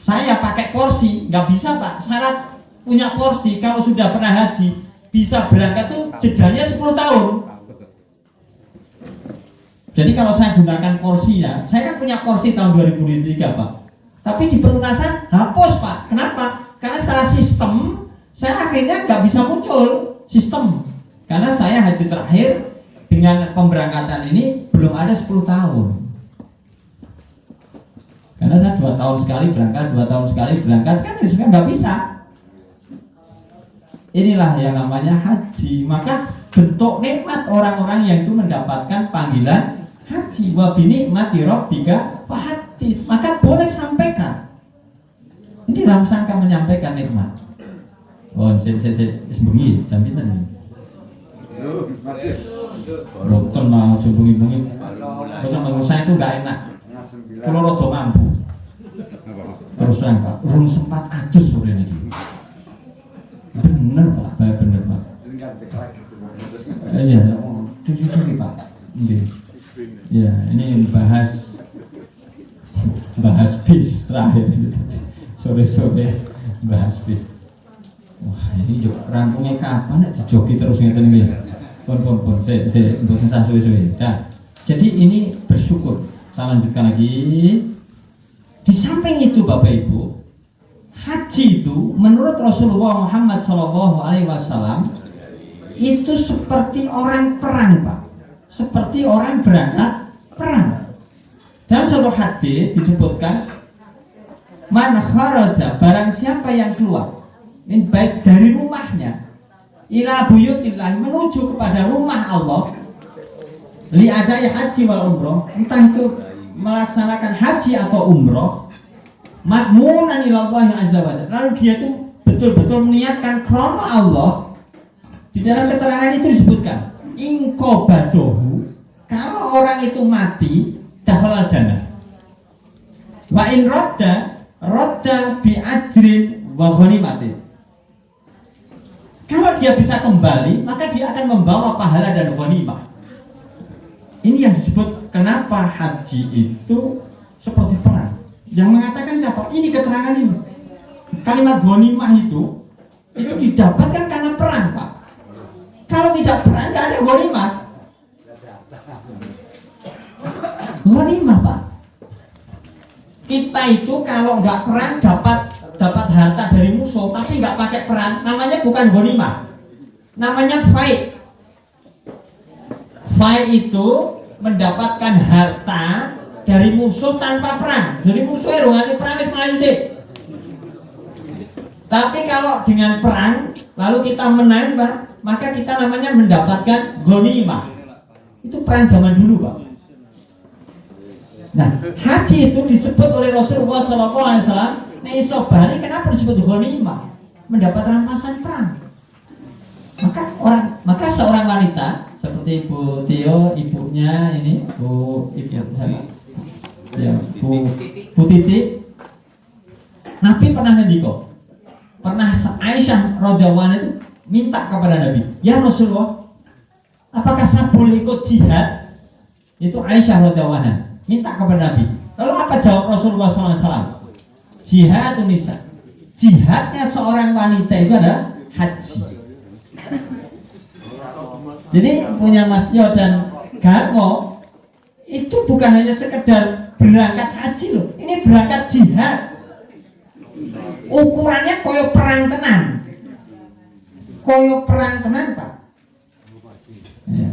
Saya pakai porsi, nggak bisa, Pak. Syarat punya porsi kalau sudah pernah haji bisa berangkat tuh jedanya 10 tahun. Jadi kalau saya gunakan porsinya, saya kan punya porsi tahun 2003, Pak. Tapi di pelunasan hapus, Pak. Kenapa? Karena secara sistem saya akhirnya nggak bisa muncul sistem. Karena saya haji terakhir dengan pemberangkatan ini belum ada 10 tahun. Karena saya 2 tahun sekali berangkat, 2 tahun sekali berangkat, kan sebenarnya nggak bisa. Inilah yang namanya haji. Maka bentuk nikmat orang-orang yang itu mendapatkan panggilan haji. Wa bi nikmati rabbika fahaddits. Maka boleh sampaikan. Ini dalam rangka menyampaikan nikmat. Oh, saya sebengi jam pinten ini. Dokter mau bungi-bungi. Dokter menurut saya itu nggak enak. Kalau rodo mampu. Terus terang, Pak, belum sempat adus sore ini. Bener, Pak, bener, Pak. Iya, cuci Pak. Ya, ini bahas bis terakhir. Sore-sore bahas bis. Wah, ini rampungnya kapan? Dijoki terus ngeten iki. Pun, saya mboten sah suwe-suwe. Nah, jadi ini bersyukur. Saya lanjutkan lagi. Di samping itu, Bapak Ibu, haji itu menurut Rasulullah Muhammad SAW itu seperti orang perang, Pak. Seperti orang berangkat perang. Dalam sebuah hadis disebutkan, man kharaja, barang siapa yang keluar, ini baik dari rumahnya, ila buyutillah, menuju kepada rumah Allah, li adai haji wal umroh, entah itu melaksanakan haji atau umroh, madmunan ilallahi azza wa jalla, lalu dia itu betul-betul meniatkan krono Allah. Di dalam keterangan itu disebutkan, ingkobadohu, kalau orang itu mati, dakhalal jannah. Wa in rodda bi ajrin wa ghanimatin. Kalau dia bisa kembali, maka dia akan membawa pahala dan ghanimah. Ini yang disebut kenapa haji itu seperti perang. Yang mengatakan siapa? Ini keterangan ini. Kalimat ghanimah itu didapatkan karena perang, Pak. Kalau tidak perang nggak ada ghanimah. Ghanimah Pak. Kita itu kalau nggak perang dapat harta dari musuh, tapi nggak pakai perang, namanya bukan ghanimah, namanya fight. Fight itu mendapatkan harta dari musuh tanpa perang. Jadi musuhnya runganti perang wis mlayu sih. Tapi kalau dengan perang lalu kita menang, Pak, maka kita namanya mendapatkan ghanimah. Itu perang zaman dulu, Pak. Nah, haji itu disebut oleh Rasulullah SAW. Nah, iso bali kenapa disebut ghanimah? Mendapat rampasan perang. Maka seorang wanita seperti Ibu Tio, ibunya ini, Bu Titi, Nabi pernah ngendiko, pernah Aisyah radhiyallahu anha itu minta kepada Nabi, ya Rasulullah, apakah saya boleh ikut jihad? Itu Aisyah radhiyallahu anha minta kepada Nabi. Lalu apa jawab Rasulullah SAW? Jihad nisa, jihadnya seorang wanita itu adalah haji. Jadi punya Mas Yo dan Garmo itu bukan hanya sekedar berangkat haji loh, ini berangkat jihad. Ukurannya koyo perang tenan, Pak. Ya.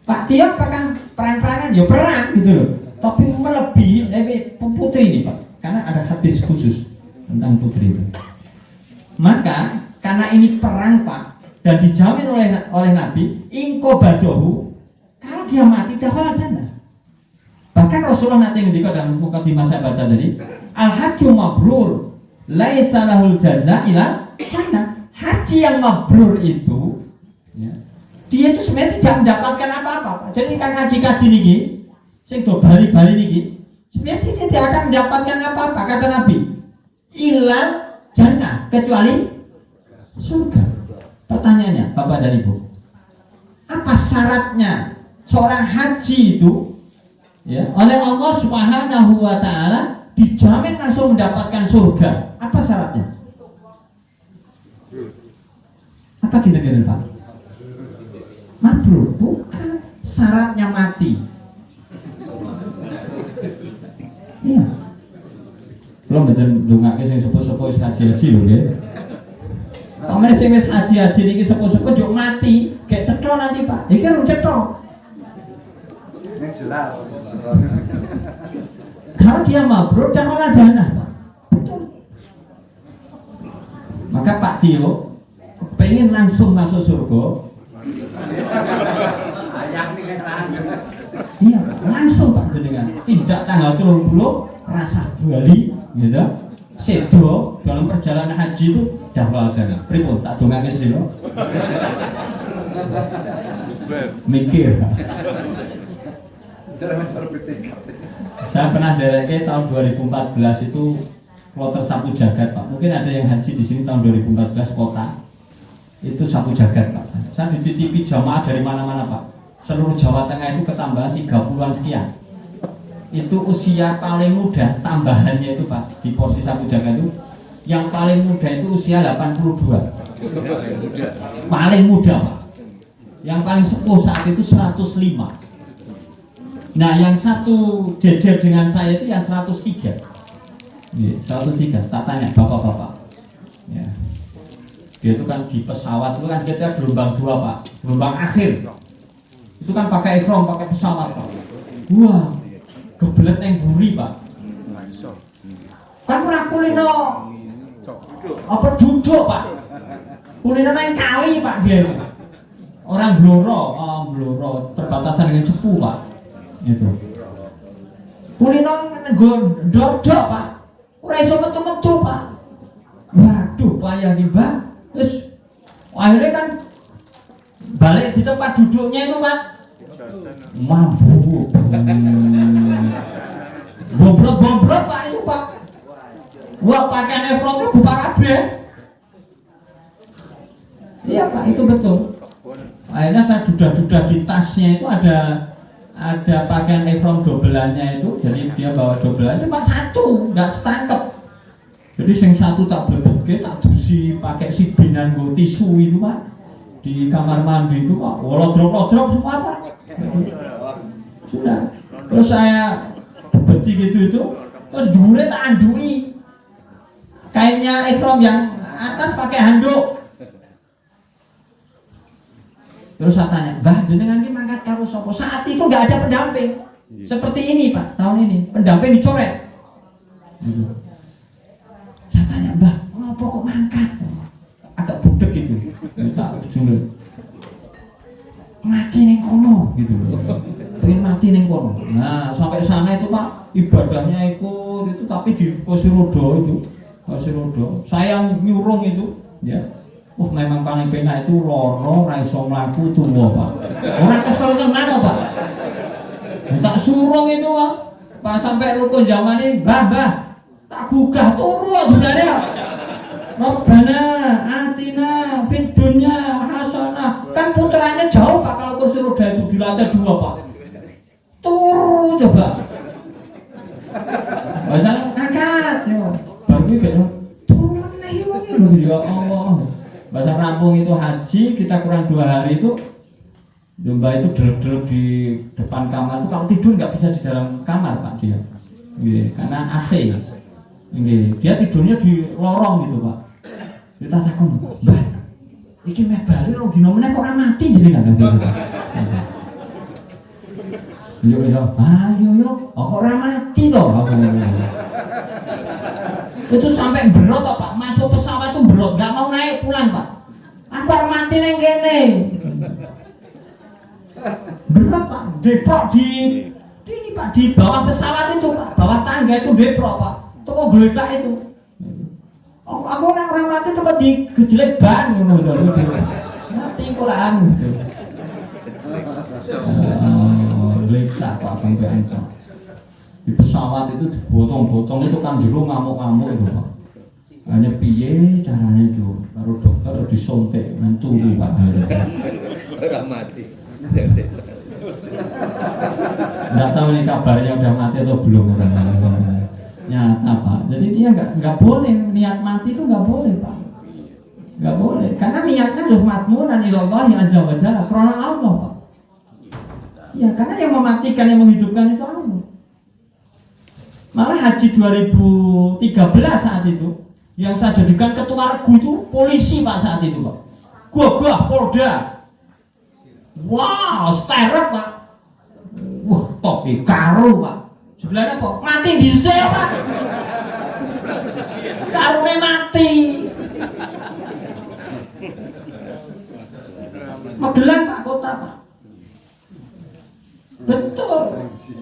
Pak Tio apakah perang-perangan? Ya perang gitu loh. Tapi melebihi putri ini Pak, karena ada hadis khusus tentang putri itu. Maka karena ini perang Pak, dan dijamin oleh Nabi, ingko badohu, kalau dia mati dakhala jannah. Bahkan Rasulullah nanti ngendika dalam mukadimah saya baca tadi, al hajju mabrur laisa lahul jaza ila jannah. Haji yang mabrur itu ya, dia itu sebenarnya tidak mendapatkan apa-apa. Jadi kan haji-haji niki sing do bali-bali niki sebenarnya dia tidak akan mendapatkan apa-apa, kata Nabi. Ilal jannah, kecuali surga. Pertanyaannya, Bapak dan Ibu, apa syaratnya seorang haji itu ya, oleh Allah Subhanahu wa Ta'ala dijamin langsung mendapatkan surga? Apa syaratnya? Apa kira-kira Pak? Mabrur, bukan syaratnya mati. Iya. Belum betul ndongake sing sepuh-sepuh wis haji-haji lho nggih. Pamane sing wis haji-haji niki sepuh-sepuh yo mati, gek cetha nanti Pak. Iki rung cetha. Ini jelas. Kalau dia mabrur dakhala jannah, Pak. Betul. Maka Pak Tio pengen langsung masuk surga. Ayah nih kan. Iya, langsung Pak jenengan. Tidak tanggal 30 rasa Bali, gitu. Sedo dalam perjalanan haji itu dakhala jannah. Pripun tak dongake sedina? Mikir. Saya pernah dereke tahun 2014 itu kloter sapu jagat Pak. Mungkin ada yang haji di sini tahun 2014 kota. Itu sapu jagat Pak. Saya dititipi jamaah dari mana-mana Pak. Seluruh Jawa Tengah itu ketambahan 30-an sekian. Itu usia paling muda tambahannya itu Pak di porsi sapu jagat itu. Yang paling muda itu usia 82. Paling muda Pak. Yang paling sepuh saat itu 105. Nah, yang satu jejer dengan saya itu yang 103. 103. Tak tanya bapak-bapak. Ya. Dia itu kan di pesawat itu kan kita gelombang 2 Pak. Gelombang akhir. Itu kan pakai ihram, pakai pesawat Pak. Wah, gebelet yang buri Pak. Kan ora kulino apa duduk Pak. Kulino nang kali Pak dia. Orang bloro, perbatasan dengan Cepu Pak. Itu. Kulino dodok Pak. Ora iso metu-metu Pak. Waduh, payah nih Mbak. Terus akhirnya kan balik di tempat duduknya itu Pak. Mampu. Bobrok Pak itu Pak. Wah, pakaian efromnya gupak kabeh. Iya Pak, itu betul. Akhirnya saya dudah-dudah di tasnya itu ada pakaian efrom dobelannya itu. Jadi dia bawa dobelan cuma satu, nggak setangkep. Jadi yang satu tak blebetke tak dusi pakai sibinan nggo tisu itu Pak. di kamar mandi itu Pak, lodrok-lodrok semua Pak. Sudah. Terus saya beti gitu itu, terus dure tak andui kainnya ihram yang atas pakai handuk. Terus saya tanya, Mbah jenengan ini mangkat karo sapa? Saat itu nggak ada pendamping. Seperti ini Pak, tahun ini pendamping dicoret. Saya tanya, Mbah, ngapa kok mangkat? Agak budek gitu. Tak jujur. Mati neng kono gitu. Pengen mati neng kono. Nah, sampai sana itu Pak, ibadahnya ikut itu tapi di kursi roda itu. Kursi roda. Saya nyurung itu, ya. Memang paling penak itu loro, ra iso mlaku tuwa, Pak. Ora kesel tenan Pak. Tak surung itu Pak sampai rukun zaman ini, Mbah, tak gugah turu judane Pak. Rabbana atina fid dunya hasanah. Kan putarannya jauh Pak kalau kursi roda itu di lantai 2 Pak. Turu coba. Bahasa angkat ya. Baru kayak turun nih ya Allah. Bahasa rampung itu haji, kita kurang 2 hari itu domba itu delep-delep di depan kamar itu kalau tidur nggak bisa di dalam kamar Pak dia, karena AC. Dia tidurnya di lorong gitu Pak. Kita takut, Mbah, iki meh bali rong dino meneh kok ora mati jenengan. Yo yo, kok ora mati toh. Itu sampai berot Pak, masuk pesawat itu berot, nggak mau naik pulang Pak. Aku harus mati neng kene. Berot Pak, deprok di ini Pak, di bawah pesawat itu Pak, bawah tangga itu deprok Pak. Toko geledak itu. Aku nang orang mati tuh kok digejelek ban ngono lho. Mati kolaan gitu. Geledak Pak sampean Pak. Di pesawat itu dibotong-botong itu kan dulu ngamuk-ngamuk itu Pak. Hanya piye caranya itu baru dokter disuntik dan turu Pak. Orang mati. Nggak tahu nih kabarnya udah mati atau belum orang nyata Pak. Jadi dia nggak boleh niat mati itu nggak boleh Pak. Nggak boleh karena niatnya loh matmunan ilallah yang azza wa jalla karena Allah Pak. Ya karena yang mematikan yang menghidupkan itu Allah. Malah haji 2013 saat itu yang saya jadikan ketua regu itu polisi Pak saat itu Pak. Gua Polda. Wow, sterek Pak. Wah, topi karo Pak. Sebelahnya Pak, mati di sel Pak. Karune mati. Magelang Pak kota Pak. Betul.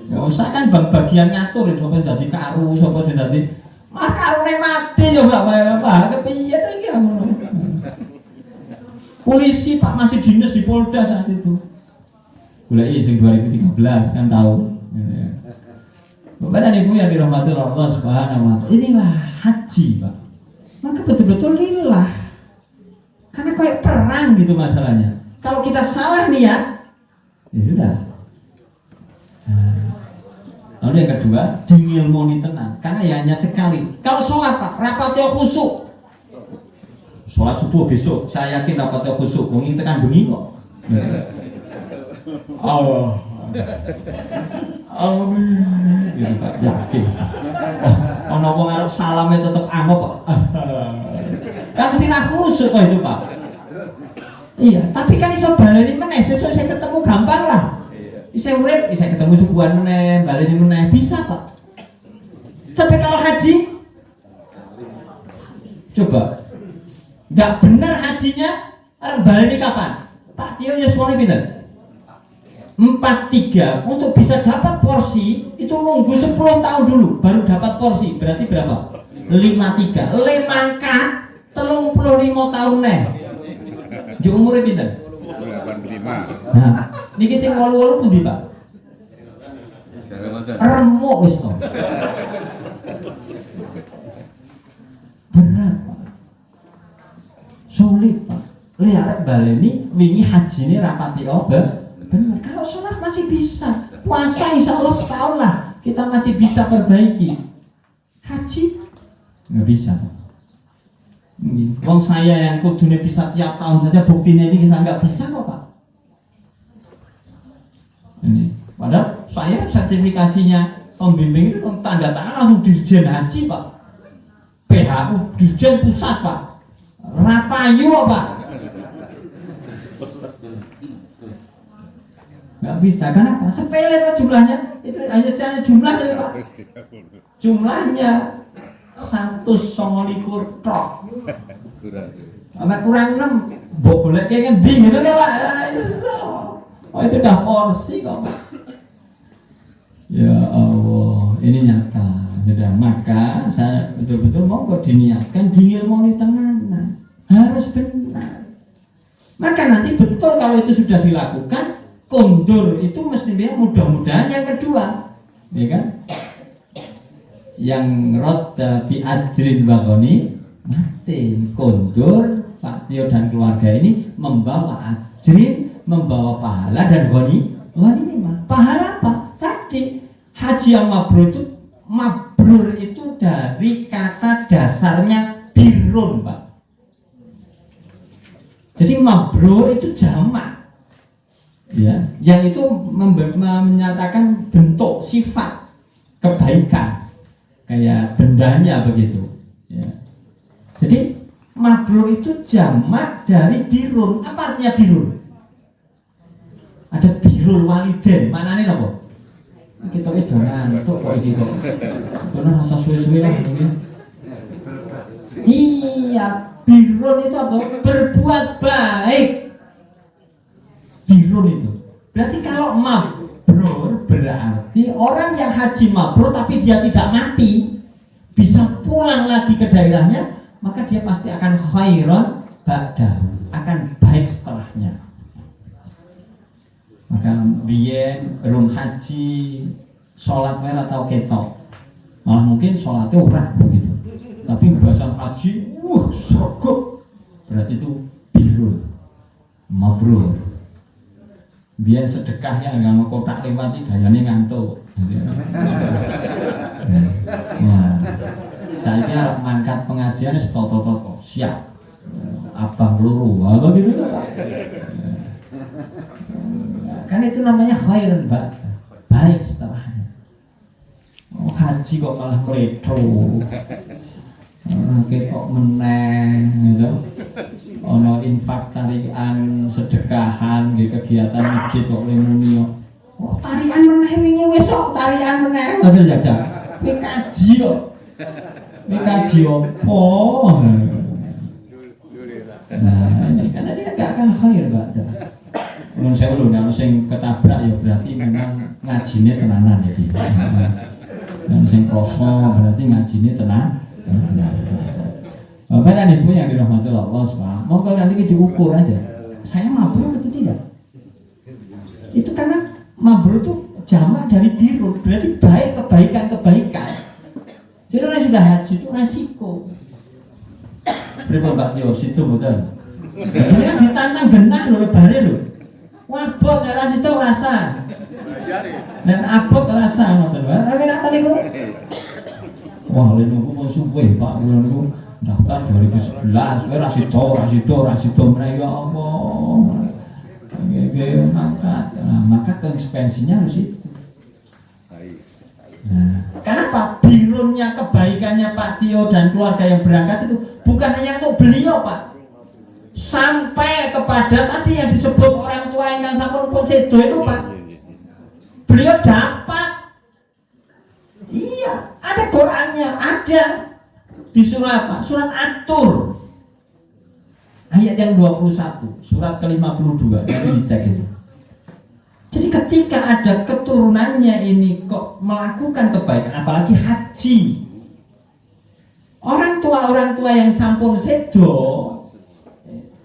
Ya usah kan bagian ngatur sampai jadi karu, sampai jadi karune mati coba Pak. Kepiye to iki ngono. Polisi Pak masih dinas di Polda saat itu. Goleki sing 2013 kan tahu. Bapak dan Ibu yang dirahmati Allah Subhanahu wa taala. Inilah haji, Pak. Maka betul-betul lillah. Karena kayak perang gitu masalahnya. Kalau kita salah niat, ya sudah. Lalu yang kedua, dingilmoni tenang. Karena ya hanya sekali. Kalau sholat Pak, rapatnya khusyuk. Sholat subuh besok, saya yakin rapatnya khusyuk. Mungkin tekan bengi kok. Allah. Amin. Gitu Pak, yakin. Ono wong arep salame tetep angop Pak. Kan mesti ra khusyuk kok itu Pak. Iya, tapi kan iso baleni meneh, sesuk saya ketemu gampang lah. Isih urip, isih ketemu subuhan meneh, baleni meneh bisa Pak. Tapi kalau haji coba nggak benar hajinya, baleni kapan? Pak Tio yuswani pinten? 43 untuk bisa dapat porsi itu nunggu 10 tahun dulu baru dapat porsi, berarti berapa? 53 lemangkat 35 tahun nih di umurnya pinten? 85. Nah, niki sing 88 pundi Pak? Remuk wis to. Berat Pak. Sulit Pak. Lihat baleni wingi hajine rapati obat. Benar, kalau sholat masih bisa, puasa insya Allah setahun lah kita masih bisa perbaiki. Haji nggak bisa. Wong saya yang kudune bisa tiap tahun saja, buktinya ini kita nggak bisa kok Pak. Ini, padahal saya sertifikasinya pembimbing itu tanda tangan langsung Dirjen Haji Pak, PHU Dirjen Pusat Pak, Rapayu Pak. Nggak bisa, kenapa? Sepele tuh jumlahnya, itu hanya jumlah ya Pak. Jumlahnya 129 tok. Kurang 6. Mbok golek kayak ngendi gitu kan Pak. Oh itu udah porsi kok Pak. Ya Allah, ini nyata. Sudah, maka saya betul-betul mau kok diniatkan diilmoni tenanan. Harus benar. Maka nanti betul kalau itu sudah dilakukan, kondur itu mestinya mudah-mudahan yang kedua, ya kan? Yang roda bi ajrin bagoni mati, kondur Pak Tio dan keluarga ini membawa ajrin, membawa pahala dan goni mah. Pahala apa? Tadi haji yang mabrur itu dari kata dasarnya birrun Pak. Jadi mabrur itu jamak, ya, yang itu menyatakan bentuk sifat kebaikan, kayak bendanya begitu. Ya. Jadi mabrur itu jamak dari birrun. Apa artinya birrun? Ada birrul waliden, maknanya apa? Kita wis ngantuk kok iki kok. Bener rasa suwe-suwe lah ini. Iya, birrun itu apa? Berbuat baik. Birrun itu. Berarti kalau mabrur berarti orang yang haji mabrur tapi dia tidak mati, bisa pulang lagi ke daerahnya, maka dia pasti akan khairan ba'dahu, akan baik setelahnya. Maka biyen belum haji sholat merah atau ketok, malah mungkin sholatnya ora begitu, tapi bahasa haji sogok, berarti itu birrul mabrur. Biyen sedekahnya nggak mau kotak lewati gayane ngantuk. Nah, saya harap mangkat pengajian toto siap, abang luru, apa gitu Pak. Kan itu namanya khairan Mbak, baik setelahnya. Oh, haji kok malah meretro, kok meneng gitu. Ono infak tarian sedekahan di kegiatan masjid kok muni. Oh, tarian meneh wingi wis kok tarian meneh. Betul jajak. Kowe kaji kok. Kowe kaji opo? Nah, ini kan dia agak akan khair Mbak. Menurut saya lho, nek sing ketabrak ya berarti memang ngajine tenanan ya. Dan sing kroso berarti ngajine tenan. Bapak dan Ibu yang dirahmati Allah SWT, monggo nanti diukur aja. Saya mabrur atau tidak? Itu karena mabrur itu jamak dari birrun, berarti baik, kebaikan. Jadi orang sudah haji itu resiko. Berapa Pak Tio, situ betul. Jadi kan ditantang genah loh, bare loh. Wabot ora situ rasa. Dan abot rasa ngoten wae. Tapi nak tadi kok. Wah, lha niku kok suwe Pak niku daftar 2011, ora situ mereka ya Allah. Nggih mangkat. Nah, maka konsekuensinya harus itu. Nah, kenapa birrunnya kebaikannya Pak Tio dan keluarga yang berangkat itu bukan hanya untuk beliau Pak, sampai kepada tadi yang disebut orang tua yang sampun pun sedo itu Pak, beliau dapat. Iya, ada Qurannya, ada di surat apa? Surat At-Tur ayat yang 21, surat ke-52, nanti dicek itu. Jadi ketika ada keturunannya ini kok melakukan kebaikan, apalagi haji, orang tua yang sampun sedo,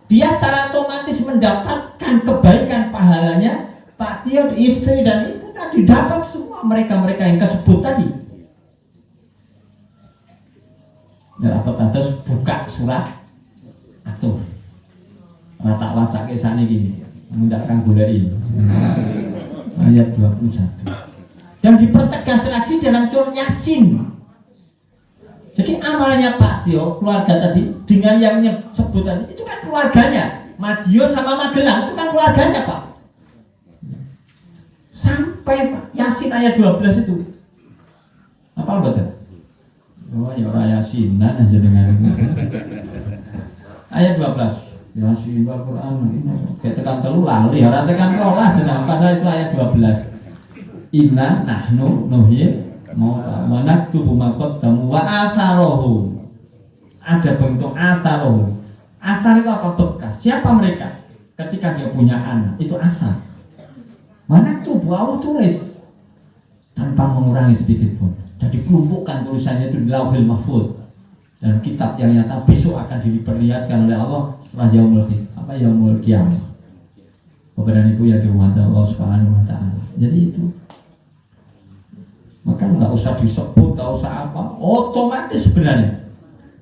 dia secara otomatis mendapatkan kebaikan pahalanya. Pak Tio, istri dan ibu tadi dapat semua, mereka yang kesebut tadi. Dan atas buka surat At-Tur. Tak wacak kesana gini, mengundangkan gulai ayat 21. Dan dipertegas lagi dalam surat Yasin. Jadi amalnya Pak Tio, keluarga tadi dengan yang sebut tadi itu kan keluarganya. Madiun sama Magelang itu kan keluarganya Pak. Sampai Pak Yasin ayat 12 itu. Apa betul? Oh ya orang Yasinan aja dengan ayat 12. Yasin Al-Quran ini kayak tekan telu lali, orang tekan rolas, padahal itu ayat 12. Inna nahnu nuhyil mauta wa naktubu ma qaddamu wa atharohum. Ada bentuk atharohum. Asar itu apa? Bekas. Siapa mereka? Ketika dia punya anak, itu asar. Wa naktubu Allah tulis tanpa mengurangi sedikit pun. Dan dikelompokkan tulisannya itu di Lauhil Mahfuz. Dan kitab yang nyata besok akan diperlihatkan oleh Allah setelah yaumul qiyamah. Bapak dan Ibu yang dirahmati Allah Subhanahu wa taala. Jadi itu. Maka nggak usah disebut, nggak usah apa, otomatis sebenarnya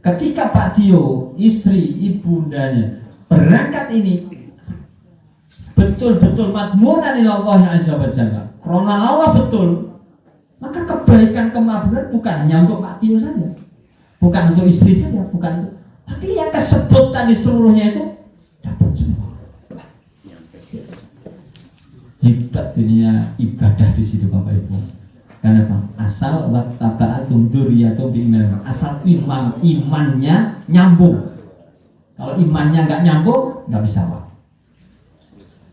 ketika Pak Tio, istri, ibundanya berangkat ini betul-betul madmunan ilallah azza wa jalla, karena Allah betul, maka kebaikan kemakmuran bukan hanya untuk Pak Tio saja, bukan untuk istri saja, bukan untuk, tapi yang kesebut tadi seluruhnya itu dapat semua. Hebat dunia ibadah di situ Bapak Ibu. Kenapa? Asal wattaba'atum dzurriyyatum biiman. Asal imannya nyambung. Kalau imannya nggak nyambung, nggak bisa Pak.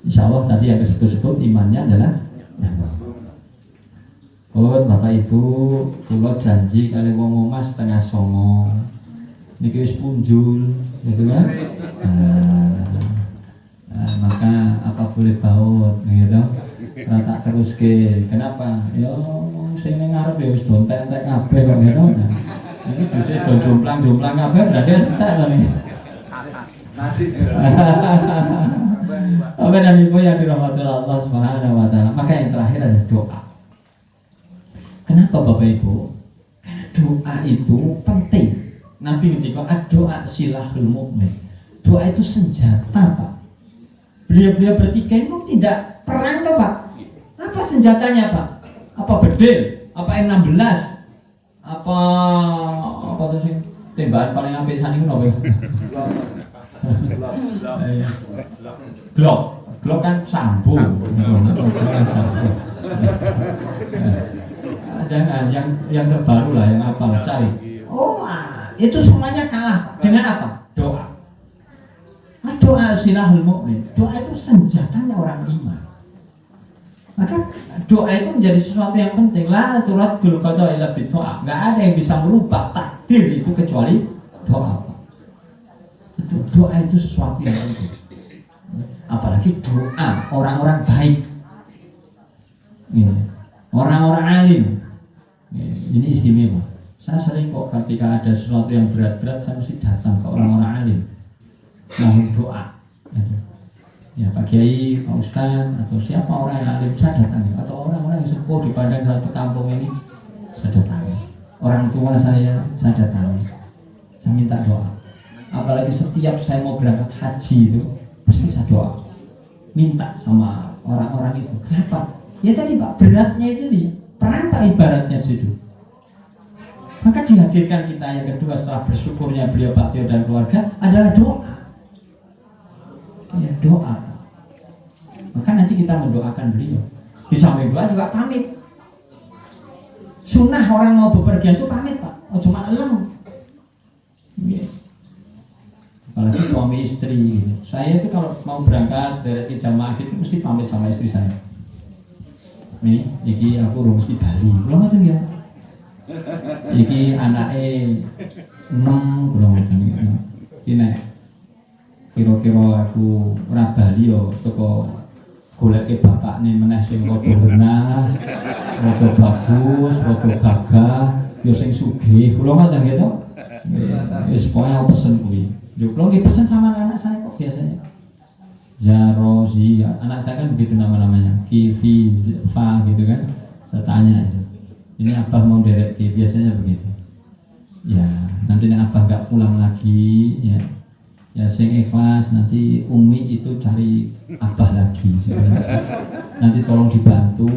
Insya Allah tadi yang disebut imannya adalah nyambung. Oh Bapak Ibu, kula janji kali wong omah 8:30. Niki wis punjul, gitu kan? Maka apa boleh baut, gitu. Tak terus ke, kenapa? Ya sing ning ngarep ya wis dontek-entek kabeh kok ngono. Iki dhisik do jomplang-jomplang kabeh berarti entek to nih. Nasi. Bapak dan Ibu yang dirahmati Allah Subhanahu wa taala. Maka yang terakhir adalah doa. Kenapa Bapak Ibu? Karena doa itu penting. Nabi ngendika doa silahul mukmin. Doa itu senjata, Pak. Beliau-beliau bertiga itu tidak perang toh, Pak. Apa senjatanya, Pak? Apa bedil? Apa M16? Apa tuh sih? Tembakan paling apik sani ku apa ya? Glock kan sambo. Jangan yang terbaru lah, yang apa? Cari. Oh, itu semuanya kalah dengan apa? Doa. Doa silahul mukmin. Doa itu senjatanya orang iman. Maka doa itu menjadi sesuatu yang penting. La turaddul qada illa bidoa. Enggak ada yang bisa merubah takdir itu kecuali doa. Itu doa itu sesuatu yang penting. Apalagi doa orang-orang baik. Orang-orang alim. Ini istimewa. Saya sering kok ketika ada sesuatu yang berat-berat saya mesti datang ke orang-orang alim. Mohon doa. Ya Pak Kiai, Pak Ustadz, atau siapa orang yang alim saya datangi, atau orang-orang yang sepuh di padang satu kampung ini saya datangi. Orang tua saya datangi. Saya minta doa. Apalagi setiap saya mau berangkat haji itu pasti saya doa. Minta sama orang-orang itu. Kenapa? Ya tadi Pak, beratnya itu nih, perang Pak ibaratnya situ. Maka dihadirkan kita yang kedua setelah bersyukurnya beliau Pak Tio dan keluarga adalah doa. Ya doa. Maka nanti kita mendoakan beliau. Di samping doa juga pamit. Sunnah orang mau bepergian itu pamit Pak. Oh cuma elem. Apalagi suami istri gitu. Saya itu kalau mau berangkat dari jamaah gitu mesti pamit sama istri saya. Nih, iki aku udah mesti Bali. Belum ada ya. Iki anaknya 6 kurang lebih. Ini kira-kira aku ora bali yo teko goleke bapakne meneh sing rada benah, rada bagus, rada gagah, yo sing sugih. Kula ngoten gitu. Wis pokoke aku pesen kuwi. Yo kula nggih pesen sama anak saya kok biasanya. Jarozi, anak saya kan begitu nama-namanya. Kifi, Fa gitu kan. Saya tanya itu. Ini abah mau derek biasanya begitu. Ya, nanti abah nggak pulang lagi ya. Ya sing ikhlas nanti Umi itu cari abah lagi. Nanti tolong dibantu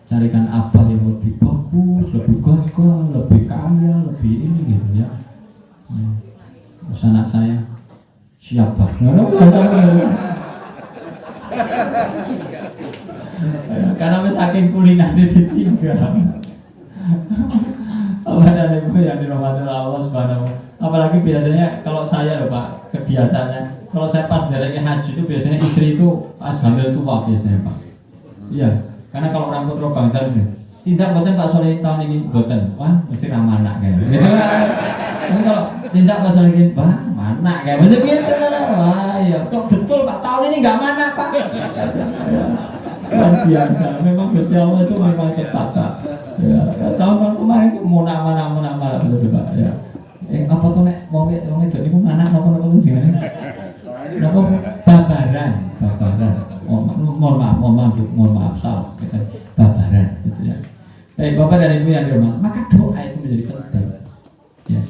carikan abah yang lebih bagus, lebih gagah, lebih kaya, lebih ini gitu. Terus anak saya siap Pak. Karena saking kuliner ditinggal. Apa dan ibu yang dirahmati Allah Subhanahu. Apalagi biasanya kalau saya loh Pak, kebiasaannya kalau saya pas dari haji itu biasanya istri itu pas hamil tua biasanya Pak. Iya, karena kalau orang putra bangsa ini tindak boten Pak Soleh tahun ini boten, wah mesti ramah anak kayak. Tapi kalau tindak Pak Soleh ini, wah mana kayak mesti gitu kan? Wah iya, kok betul Pak tahun ini nggak mana Pak? Luar biasa, memang Gusti Allah itu memang tepat Pak. Ya, tahun kemarin itu mau nama betul Pak. Ya, apa tuh nek mau itu ini pun anak apa tuh sih kan? Apa babaran. Mohon maaf salah kita babaran gitu ya. Bapak dan Ibu yang dirahmati, maka doa itu menjadi penting. Ya.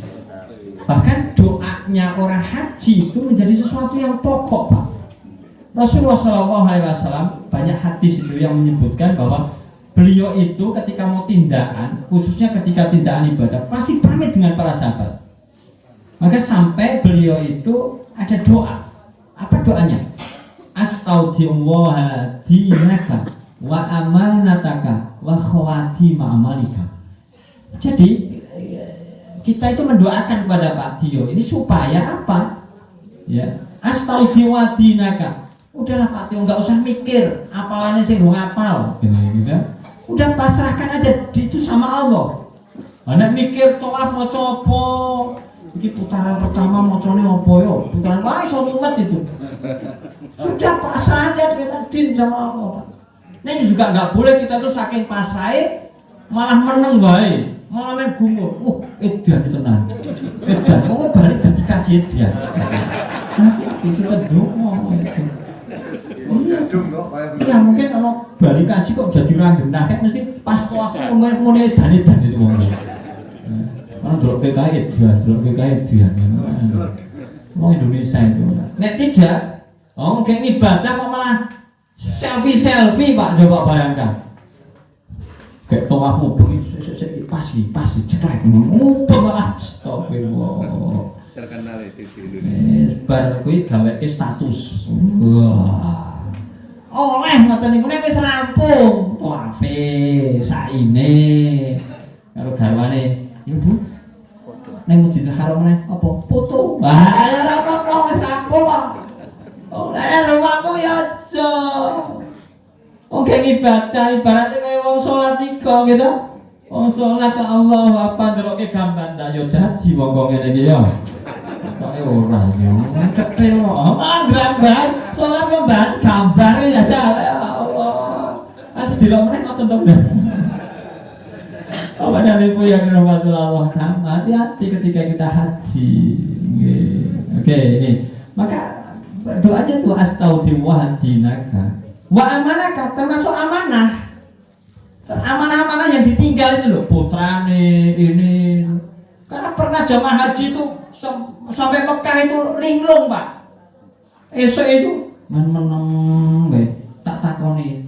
Bahkan doanya orang haji itu menjadi sesuatu yang pokok Pak. Rasulullah SAW banyak hadis itu yang menyebutkan bahwa beliau itu ketika mau tindakan, khususnya ketika tindakan ibadah, pasti pamit dengan para sahabat. Maka sampai beliau itu ada doa. Apa doanya? Astaudillaha dinaka wa amanataka wa khawatima amalika. Jadi kita itu mendoakan kepada Pak Tio ini supaya apa? Ya, astaudillaha dinaka. Udahlah Pak Tio nggak usah mikir apalannya sih mau ngapal, gitu. Udah pasrahkan aja itu sama Allah. Anda mikir toaf mau copo, ini putaran pertama mau coni opo yo, putaran wah iso mumet itu. Sudah pasrah aja kita din sama Allah. Nah ini juga nggak boleh kita tuh saking pasrah malah meneng bae, malah main gumur. Edan tenan. Edan, mau balik dari kaji dia. Itu kedua itu. Ya mungkin kalau balik kaji kok jadi ranggena kan mesti pas tuh aku mulai dan itu mungkin. Karena delok kekait dia. Mau Indonesia itu. Nek tidak, kayak ibadah kok malah selfie Pak, coba bayangkan. Kayak tawaf mubeng pas cerai mubeng malah astagfirullah. Terkenal itu di Indonesia. Bar kuwi gaweke status. Wah. Oleh ngoten niku nek wis rampung tawafe saine karo garwane, "Ibu, nek Masjidil Haram nek apa foto?" Wah, ora apa-apa wis rampung kok. Nek rampung ya aja. Oke ibadah ibaratnya kayak wong salat iko gitu. Wong salat ke Allah apa ndeloke gambar ta yo dadi wong kok ngene iki ya. Kok ora yo. Cekel kok. Gambar, salat kok bahas gambar ya Allah. As delok meneh ngoten to. Bapak dan Ibu yang dirahmati Allah, sama hati-hati ketika kita haji. Oke, ini. Maka doanya tuh astaudillaha dinaka wa amanaka, termasuk amanah. Amanah-amanah yang ditinggal itu loh, putrane ini. Karena pernah jamaah haji itu sampai Mekah itu linglung Pak. Esok itu meneng tak takoni.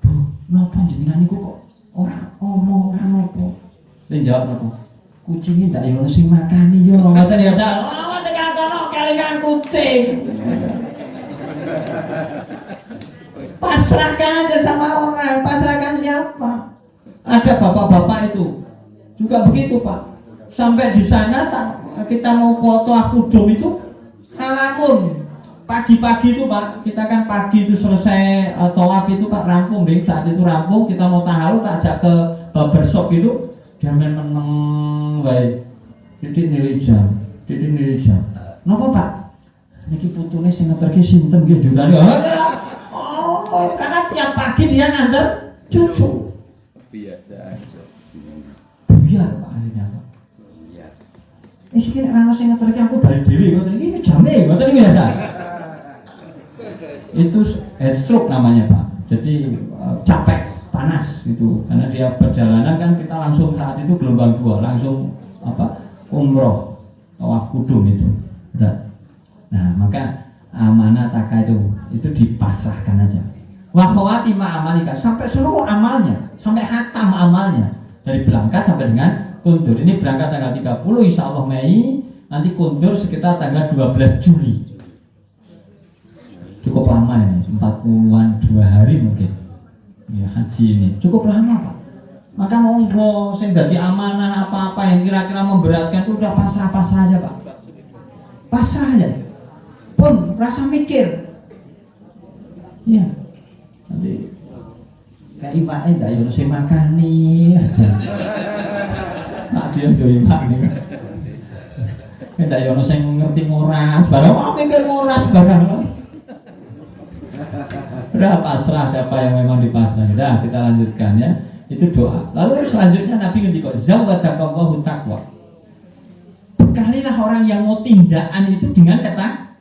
Bu, napa jenengan niku kok ora omong ora napa? Len jawab napa? Kucing iki ndak yo sing makani yo ngoten ya. Oh, tekan kono kelingan kucing. Pasrahkan aja sama orang, pasrahkan siapa? Ada bapak-bapak itu juga begitu Pak. Sampai di sana kita mau foto akudum itu ngalamun pagi-pagi itu Pak, kita kan pagi itu selesai tawaf itu Pak, rampung deh. Saat itu rampung kita mau tahalul tak ajak ke barbershop itu dia meneng baik titik nilai jam napa Pak? Niki putune sing ngeterke sinten nggih jurane. Oh, karena tiap pagi dia nganter cucu. Biasa. Biar Pak akhirnya Pak. Biar. Iki nek ana sing ngeterke aku balik dhewe ngoten iki jame ngoten iki ya. Itu head stroke namanya Pak. Jadi capek, panas gitu. Karena dia perjalanan kan kita langsung saat itu gelombang 2 langsung umroh tawaf kudum itu. Berat. Nah, maka amanah taka itu dipasrahkan aja. Wa khawati ma'amalika, sampai seluruh amalnya, sampai hatam amalnya dari berangkat sampai dengan kundur. Ini berangkat tanggal 30 insyaallah Mei, nanti kundur sekitar tanggal 12 Juli. Cukup lama ini, 40-an 2 hari mungkin. Ya, haji ini cukup lama Pak. Maka monggo sing dadi amanah apa-apa yang kira-kira memberatkan itu udah pasrah-pasrah aja Pak. Pasrah aja. Pun rasa mikir. Ya. Nanti kayak iwake ndak yo sing makani aja. Pak dia duwe makani. Ndak yo sing ngerti ngoras, barang apa mikir ngoras barang. Udah pasrah siapa yang memang dipasrah. Udah kita lanjutkan ya. Itu doa. Lalu selanjutnya Nabi ngendika zawadakallahu taqwa. Bekalilah orang yang mau tindakan itu dengan takwa,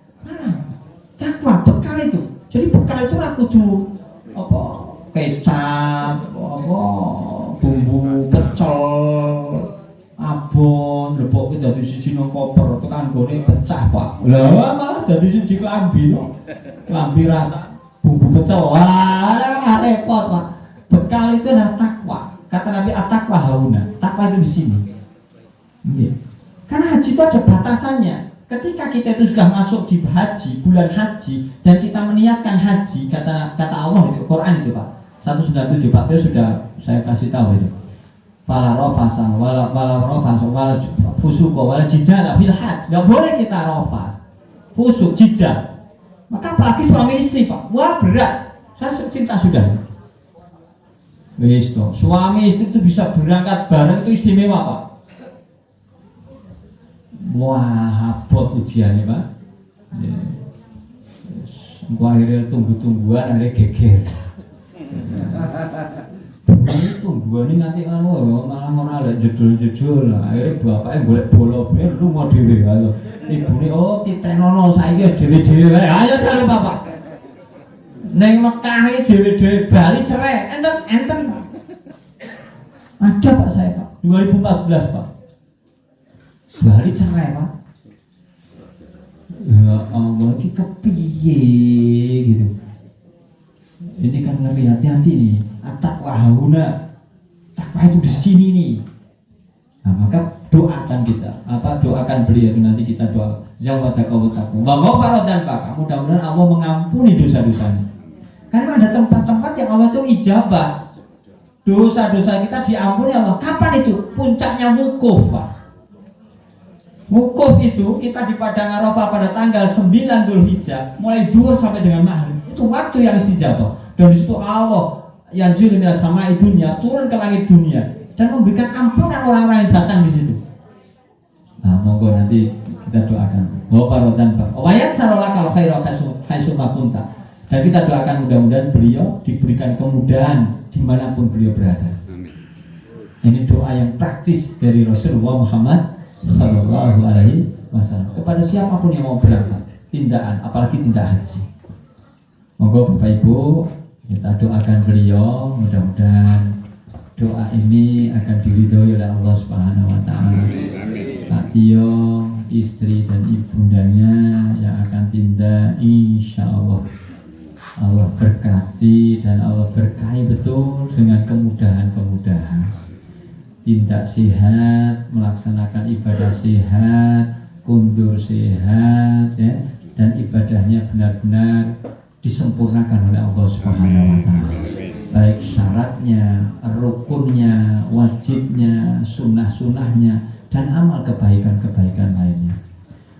bekal itu. Jadi bekal itu ora kudu apa kecap, apa bumbu pecel, abon, lepok dadi siji nang koper tekan gone pecah, Pak. Lah malah dadi siji klambi to. Klambi rasa bumbu pecel. Wah, repot, Pak. Bekal itu adalah takwa. Kata Nabi at-taqwa hauna. Takwa itu di sini. Nggih. Karena haji itu ada batasannya. Ketika kita itu sudah masuk di haji, bulan haji, dan kita meniatkan haji, kata Allah itu, Quran itu Pak, 197 Pak, itu sudah saya kasih tahu itu. Fala rafasa wala rafasa wala fusuqa wala jidala fil hajj. Enggak boleh kita rafas. Fusuk, jidal. Maka apalagi suami istri Pak. Wah berat. Saya cinta sudah. Wis toh, suami istri itu bisa berangkat bareng itu istimewa Pak. Wah, abot ujiannya Pak. Ya. Gua akhirnya tunggu-tungguan akhirnya geger. Ini tungguan ini nanti malah orang ada jedul-jedul lah. Akhirnya bapaknya boleh bola-boleh lu mau dewe kalau ibu ini titenono saya dewe-dewe. Ayo cari bapak. Neng Mekah ini dewe-dewe Bali cerai. Enten Pak. Ada Pak saya Pak. 2014 Pak. Bali cerai Pak. Ya Allah, ini kepiye gitu. Ini kan ngeri, hati-hati nih. At-taqwa hauna. Takwa itu di sini nih. Nah, maka doakan kita. Doakan beliau itu nanti kita doa. Zawadakallahu taqwa. Wa maghfiratan Pak. Mudah-mudahan Allah mengampuni dosa-dosanya. Karena ada tempat-tempat yang Allah itu ijabah. Dosa-dosa kita diampuni Allah. Kapan itu? Puncaknya wukuf Pak. Wukuf itu kita di Padang Arafah pada tanggal 9 Dzulhijjah mulai duhur sampai dengan maghrib. Itu waktu yang istijabah. Dan disitu Allah yang juli minas sama'i dunia turun ke langit dunia dan memberikan ampunan orang-orang yang datang di situ. Nah, monggo nanti kita doakan. Wa farodan Pak. Wa yassaralakal khaira haitsu ma kunta. Dan kita doakan mudah-mudahan beliau diberikan kemudahan dimanapun beliau berada. Ini doa yang praktis dari Rasulullah Muhammad Sallallahu Alaihi Wasallam kepada siapapun yang mau berangkat tindakan, apalagi tindak haji. Monggo Bapak Ibu kita doakan beliau, mudah-mudahan doa ini akan diridhoi oleh Allah Subhanahu Wa Taala. Pak Tio, istri dan ibundanya yang akan tindak, insya Allah Allah berkati dan Allah berkahi betul dengan kemudahan-kemudahan. Tindak sehat, melaksanakan ibadah sehat, kundur sehat, ya, dan ibadahnya benar-benar disempurnakan oleh Allah Subhanahu Wa Taala. Baik syaratnya, rukunnya, wajibnya, sunnah-sunnahnya, dan amal kebaikan-kebaikan lainnya.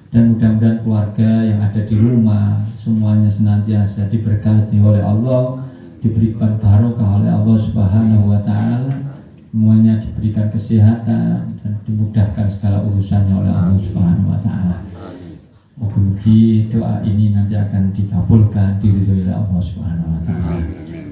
Dan mudah-mudahan keluarga yang ada di rumah semuanya senantiasa diberkati oleh Allah, diberikan barokah oleh Allah Subhanahu Wa Taala. Semuanya diberikan kesehatan dan dimudahkan segala urusannya oleh Allah Subhanahu Wa Taala. Moga-moga doa ini nanti akan dikabulkan, diridhoi oleh Allah Subhanahu Wa Taala.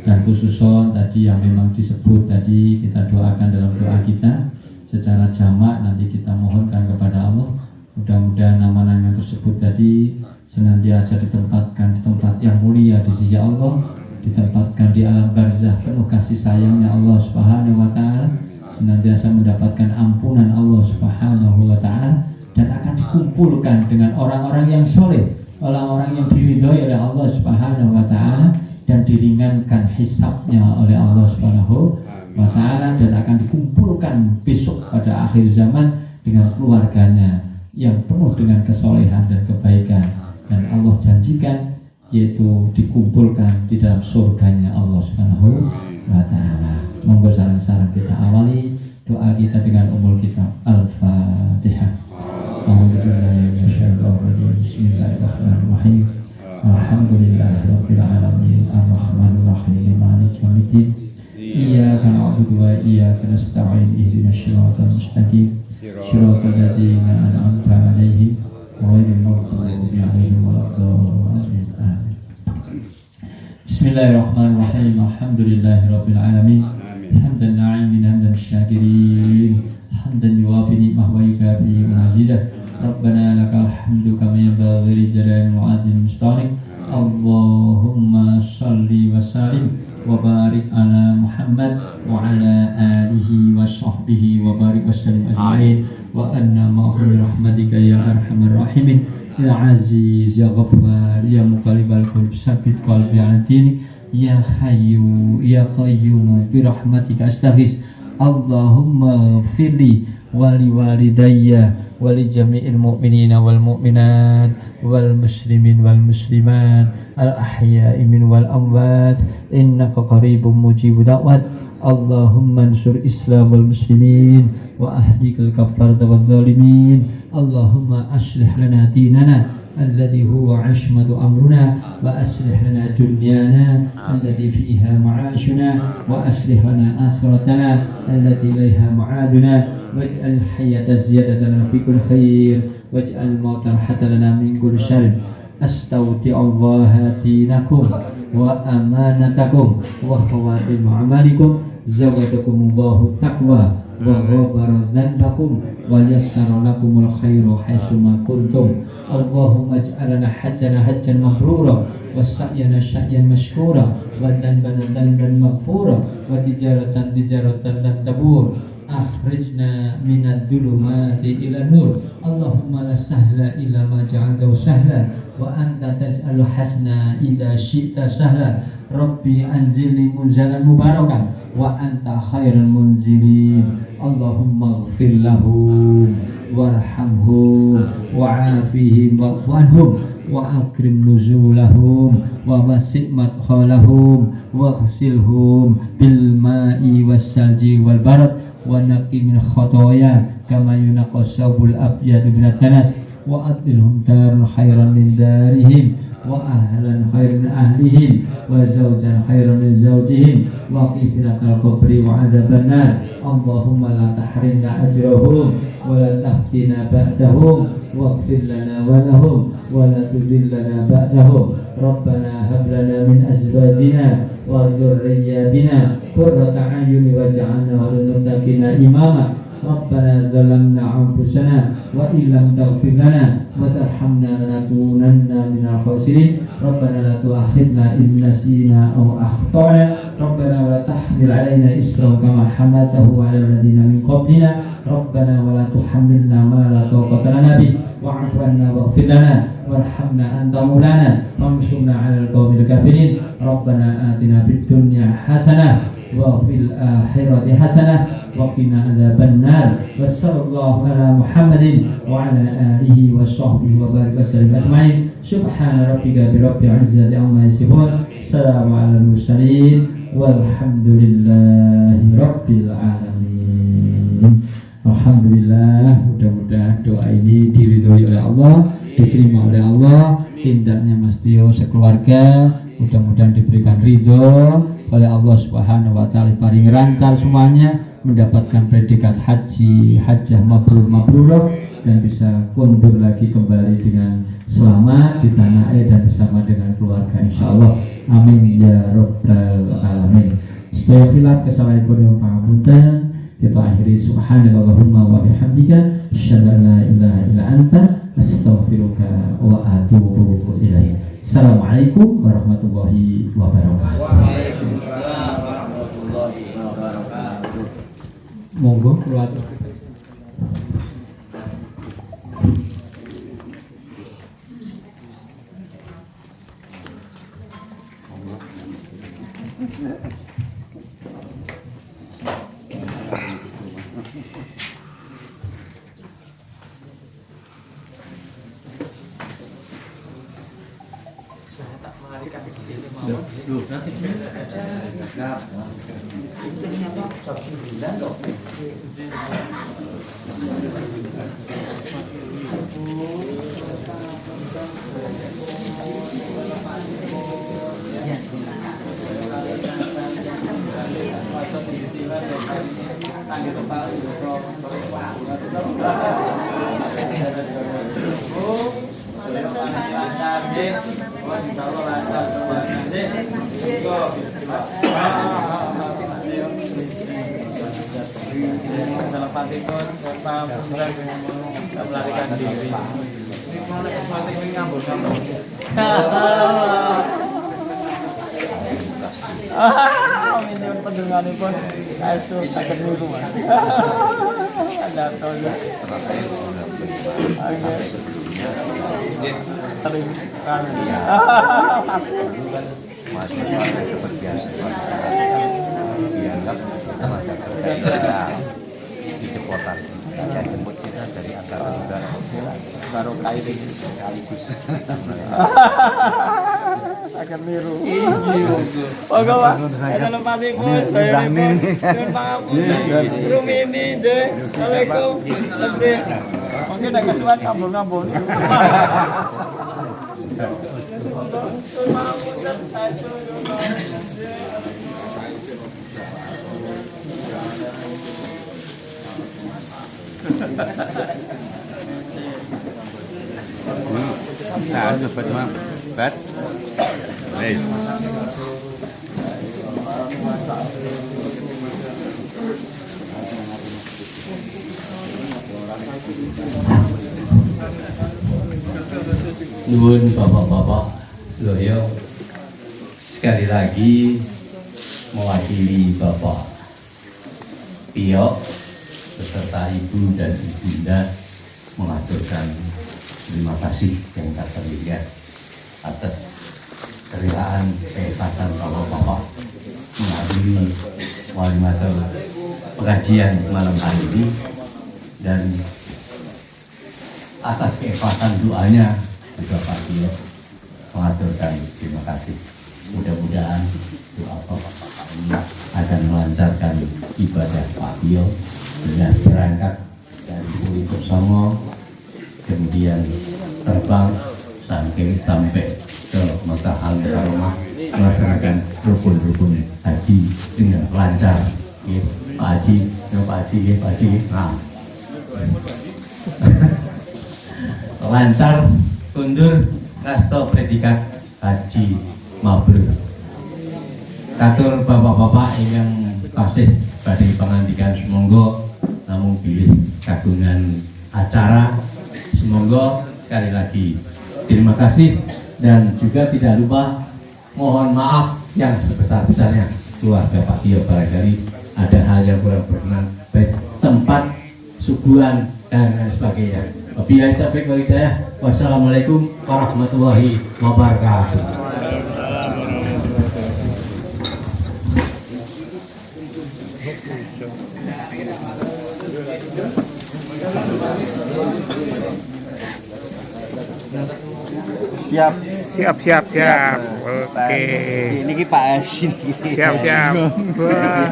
Dan khususon tadi yang memang disebut tadi kita doakan dalam doa kita secara jamak, nanti kita mohonkan kepada Allah mudah-mudahan nama-nama tersebut tadi senantiasa ditempatkan di tempat yang mulia di sisi Allah, ditempatkan di alam barzah penuh kasih sayangnya Allah Subhanahu Wa Taala, senantiasa mendapatkan ampunan Allah Subhanahu Wa Taala, dan akan dikumpulkan dengan orang-orang yang soleh, orang-orang yang diridhoi oleh Allah Subhanahu Wa Taala, dan diringankan hisabnya oleh Allah Subhanahu Wa Taala, dan akan dikumpulkan besok pada akhir zaman dengan keluarganya yang penuh dengan kesolehan dan kebaikan, dan Allah janjikan yaitu dikumpulkan di dalam surganya Allah Subhanahu wa Ta'ala. Monggo sarang-sarang kita awali doa kita dengan umul kitab Al-Fatihah. Bismillahirrahmanirrahim. Alhamdulillahirabbil alamin arrahmanir rahim maliki yaumiddin. Iyyaka na'budu wa iyyaka nasta'in ihdinas siratal mustaqim siratal ladzina an'amta 'alaihim ghairil maghdubi 'alaihim waladdallin. Bismillahirrahmanirrahim. Alhamdulillahirabbil alamin. Hamdan na'imin hamdan syakirin hamdan yuwafi ni'mah wa yukafi mazidah. Rabbana lakal hamdu kama yanbaghi li jalali wajhikal mustaqim. Allahumma shalli wa sallim wa barik ala Muhammad wa ala alihi wa sahbihi wa barik wa sallim ajma'in wa anna ma'hum rahmatika ya arhamar rahimin ya aziz ya ghaffar ya muqallibal qulub sabbit qalbi ala dini ya hayyu ya qayyum bi rahmatika astaghis. Allahumma firli wa li walidayya wa li jami'il mu'minina wal mu'minat wal muslimin wal muslimat al ahya'i min wal amwat innaka qaribun mujibud da'wat. Allahumma ansur islam wal muslimin wa ahlikal kafarata wal zalimin. Allahumma aslih lana dinana alladhi huwa 'ismatu amruna wa aslih lana dunyana allati fiha ma'ashuna wa aslih lana akhiratana allati ilaiha ma'aduna waj'al hayata ziyadatan lana fi kulli khair waj'al mauta rahatan lana min kulli syarr. Astaudi'ullaha dinakum wa amanatakum wa khawatim a'malikum zawadakumullahu taqwa wa ghafara dhanbakum wa yassara lakumul khairu haitsuma kuntum. Allahumma ij'alna hajjana hajjan mabrura wa sa'yana sa'yan mashkura wa dhanbana dhanban maghfura wa tijaratan tijaratan lan tabur. Akhrijna minad dhulumati ila nur. Allahumma la sahla illa ma ja'altahu sahla wa anta taj'alul hasna idza syi'ta sahla. Rabbi anzilni munzalan mubarakan wa anta khairul munzilin. Allahumma ighfir lahum warhamhum wa'afihim wa'fu anhum wa akrim nuzulahum wa wasi' madkhalahum waghsilhum bil ma'i was salji wal barad wa naqi min khotoya kama yunaqas sabul abyad min at-tanas wa adilhum daran khairan min darihim wa ahlan khairan min ahlihim wa zawjan khairan min zawjihim wa qifiratal qabri wa adzaban nar. Allahumma la tahrimna ajrahum wa la tahtina ba'dahum waghfir lana wa lahum wa la tudillana ba'dahum. Rabbana hab lana min azwajina wa dhurriyyatina qurrata a'yun waj'alna lil muttaqina imama. Rabbana zalamna anfusana wa illam taghfir lana wa tarhamna lanakunanna minal khasirin. Rabbana la tu'akhidna in nasina aw akhtana. Rabbana wa la tahmil 'alaina isran kama hamaltahu 'ala alladziina min qablina. Rabbana wa la tuhammilna ma la taqata lana bih wa'fu 'anna waghfir lana warhamna anta maulana wansurna 'alal qaumil kafirin. Rabbana atina fid dunya hasanah wa fil akhirati hasanah wa qina adzaban nar. Wassallallahu ala Muhammadin wa ala alihi wa sahbihi wa barik wasallam ajma'in. Subhana rabbika birabbil izzati amma yasifun. Assalamu ala mursalin walhamdulillahi rabbil alamin. Alhamdulillah, mudah-mudahan doa ini diridhoi oleh Allah, diterima oleh Allah. Tindaknya Mas Tio sekeluarga mudah-mudahan diberikan ridho oleh Allah Subhanahu wa Ta'ala, paling lancar semuanya, mendapatkan predikat haji, hajjah mabrur mabrurah, dan bisa kundur lagi kembali dengan selamat di tanah air dan bersama dengan keluarga insyaallah. Amin ya rabbal alamin. Setelah khilaf kesalahan pun pangapunten, kita akhiri subhanallahumma wa bihamdika asyhadu an la ilaha illa anta astaghfiruka wa atubu ilaik. Assalamualaikum warahmatullahi wabarakatuh. Waalaikumsalam warahmatullahi wabarakatuh. Monggo keluar. Duh, nanti. melarikan diri. Ini ngambul-ngambul. Minum pendengaranipun kaestu saged niru. Ada toya. Sering kan. Masyarakat seperti biasa dianggap tenaga kerja ilegal, dideportasi. Yang jemput kita dari angkatan udara Baru kairing sekaligus. Akan niru. Pogo Pak. Ana lempatipun saya nyuwun pangapunten. Rumini nggih. Assalamualaikum. Mungkin nek kesuwen ngambul-ngambul. Nah, cepat mah. Bet. Hei. Nuwun bapak-bapak sedaya, sekali lagi mewakili Bapak Tio beserta Ibu dan Ibunda mengaturkan terima kasih yang tak terhingga atas kerelaan keikhlasan bapak-bapak menghadiri walimatul pengajian malam hari ini, dan atas keikhlasan doanya juga Pak Tio mengaturkan terima kasih. Mudah-mudahan doa bapak ini akan melancarkan ibadah Pak Tio dengan berangkat dari Puri Songo, kemudian terbang sampai ke Mekah Al-Mukarramah melaksanakan rukun-rukun haji dengan lancar. Pak Haji, Pak Haji, Pak Haji, nah. Lancar, kundur, kasto predikat haji mabrur. Katur bapak-bapak yang kasih pada pangandikan semonggo namun pilih kagungan acara, semoga sekali lagi terima kasih, dan juga tidak lupa mohon maaf yang sebesar-besarnya keluarga Pak Tio barangkali ada hal yang kurang berkenan baik tempat, suguhan dan lain sebagainya. Wabillahi taufiq wal hidayah. Wassalamualaikum warahmatullahi wabarakatuh. Siap. Siap. Oke. Ini Pak Haji. Siap. Wah.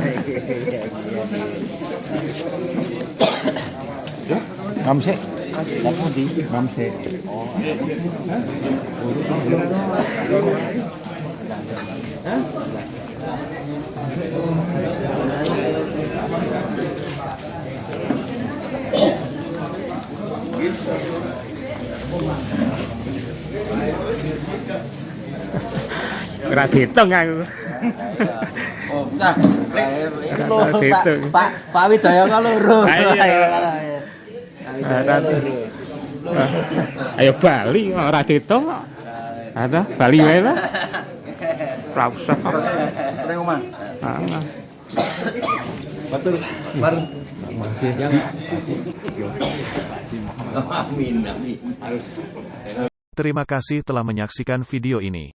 Ramse. Siapa di Ramse? Ora diitung aku. Oh, nah. Dihitung. Pak Widaya kan loro. Ayo Bali ora diitung kok. Ada Bali wae lah. Ora usah kok. Ning omah. Ah. Betul. Baru. Amin. Terima kasih telah menyaksikan video ini.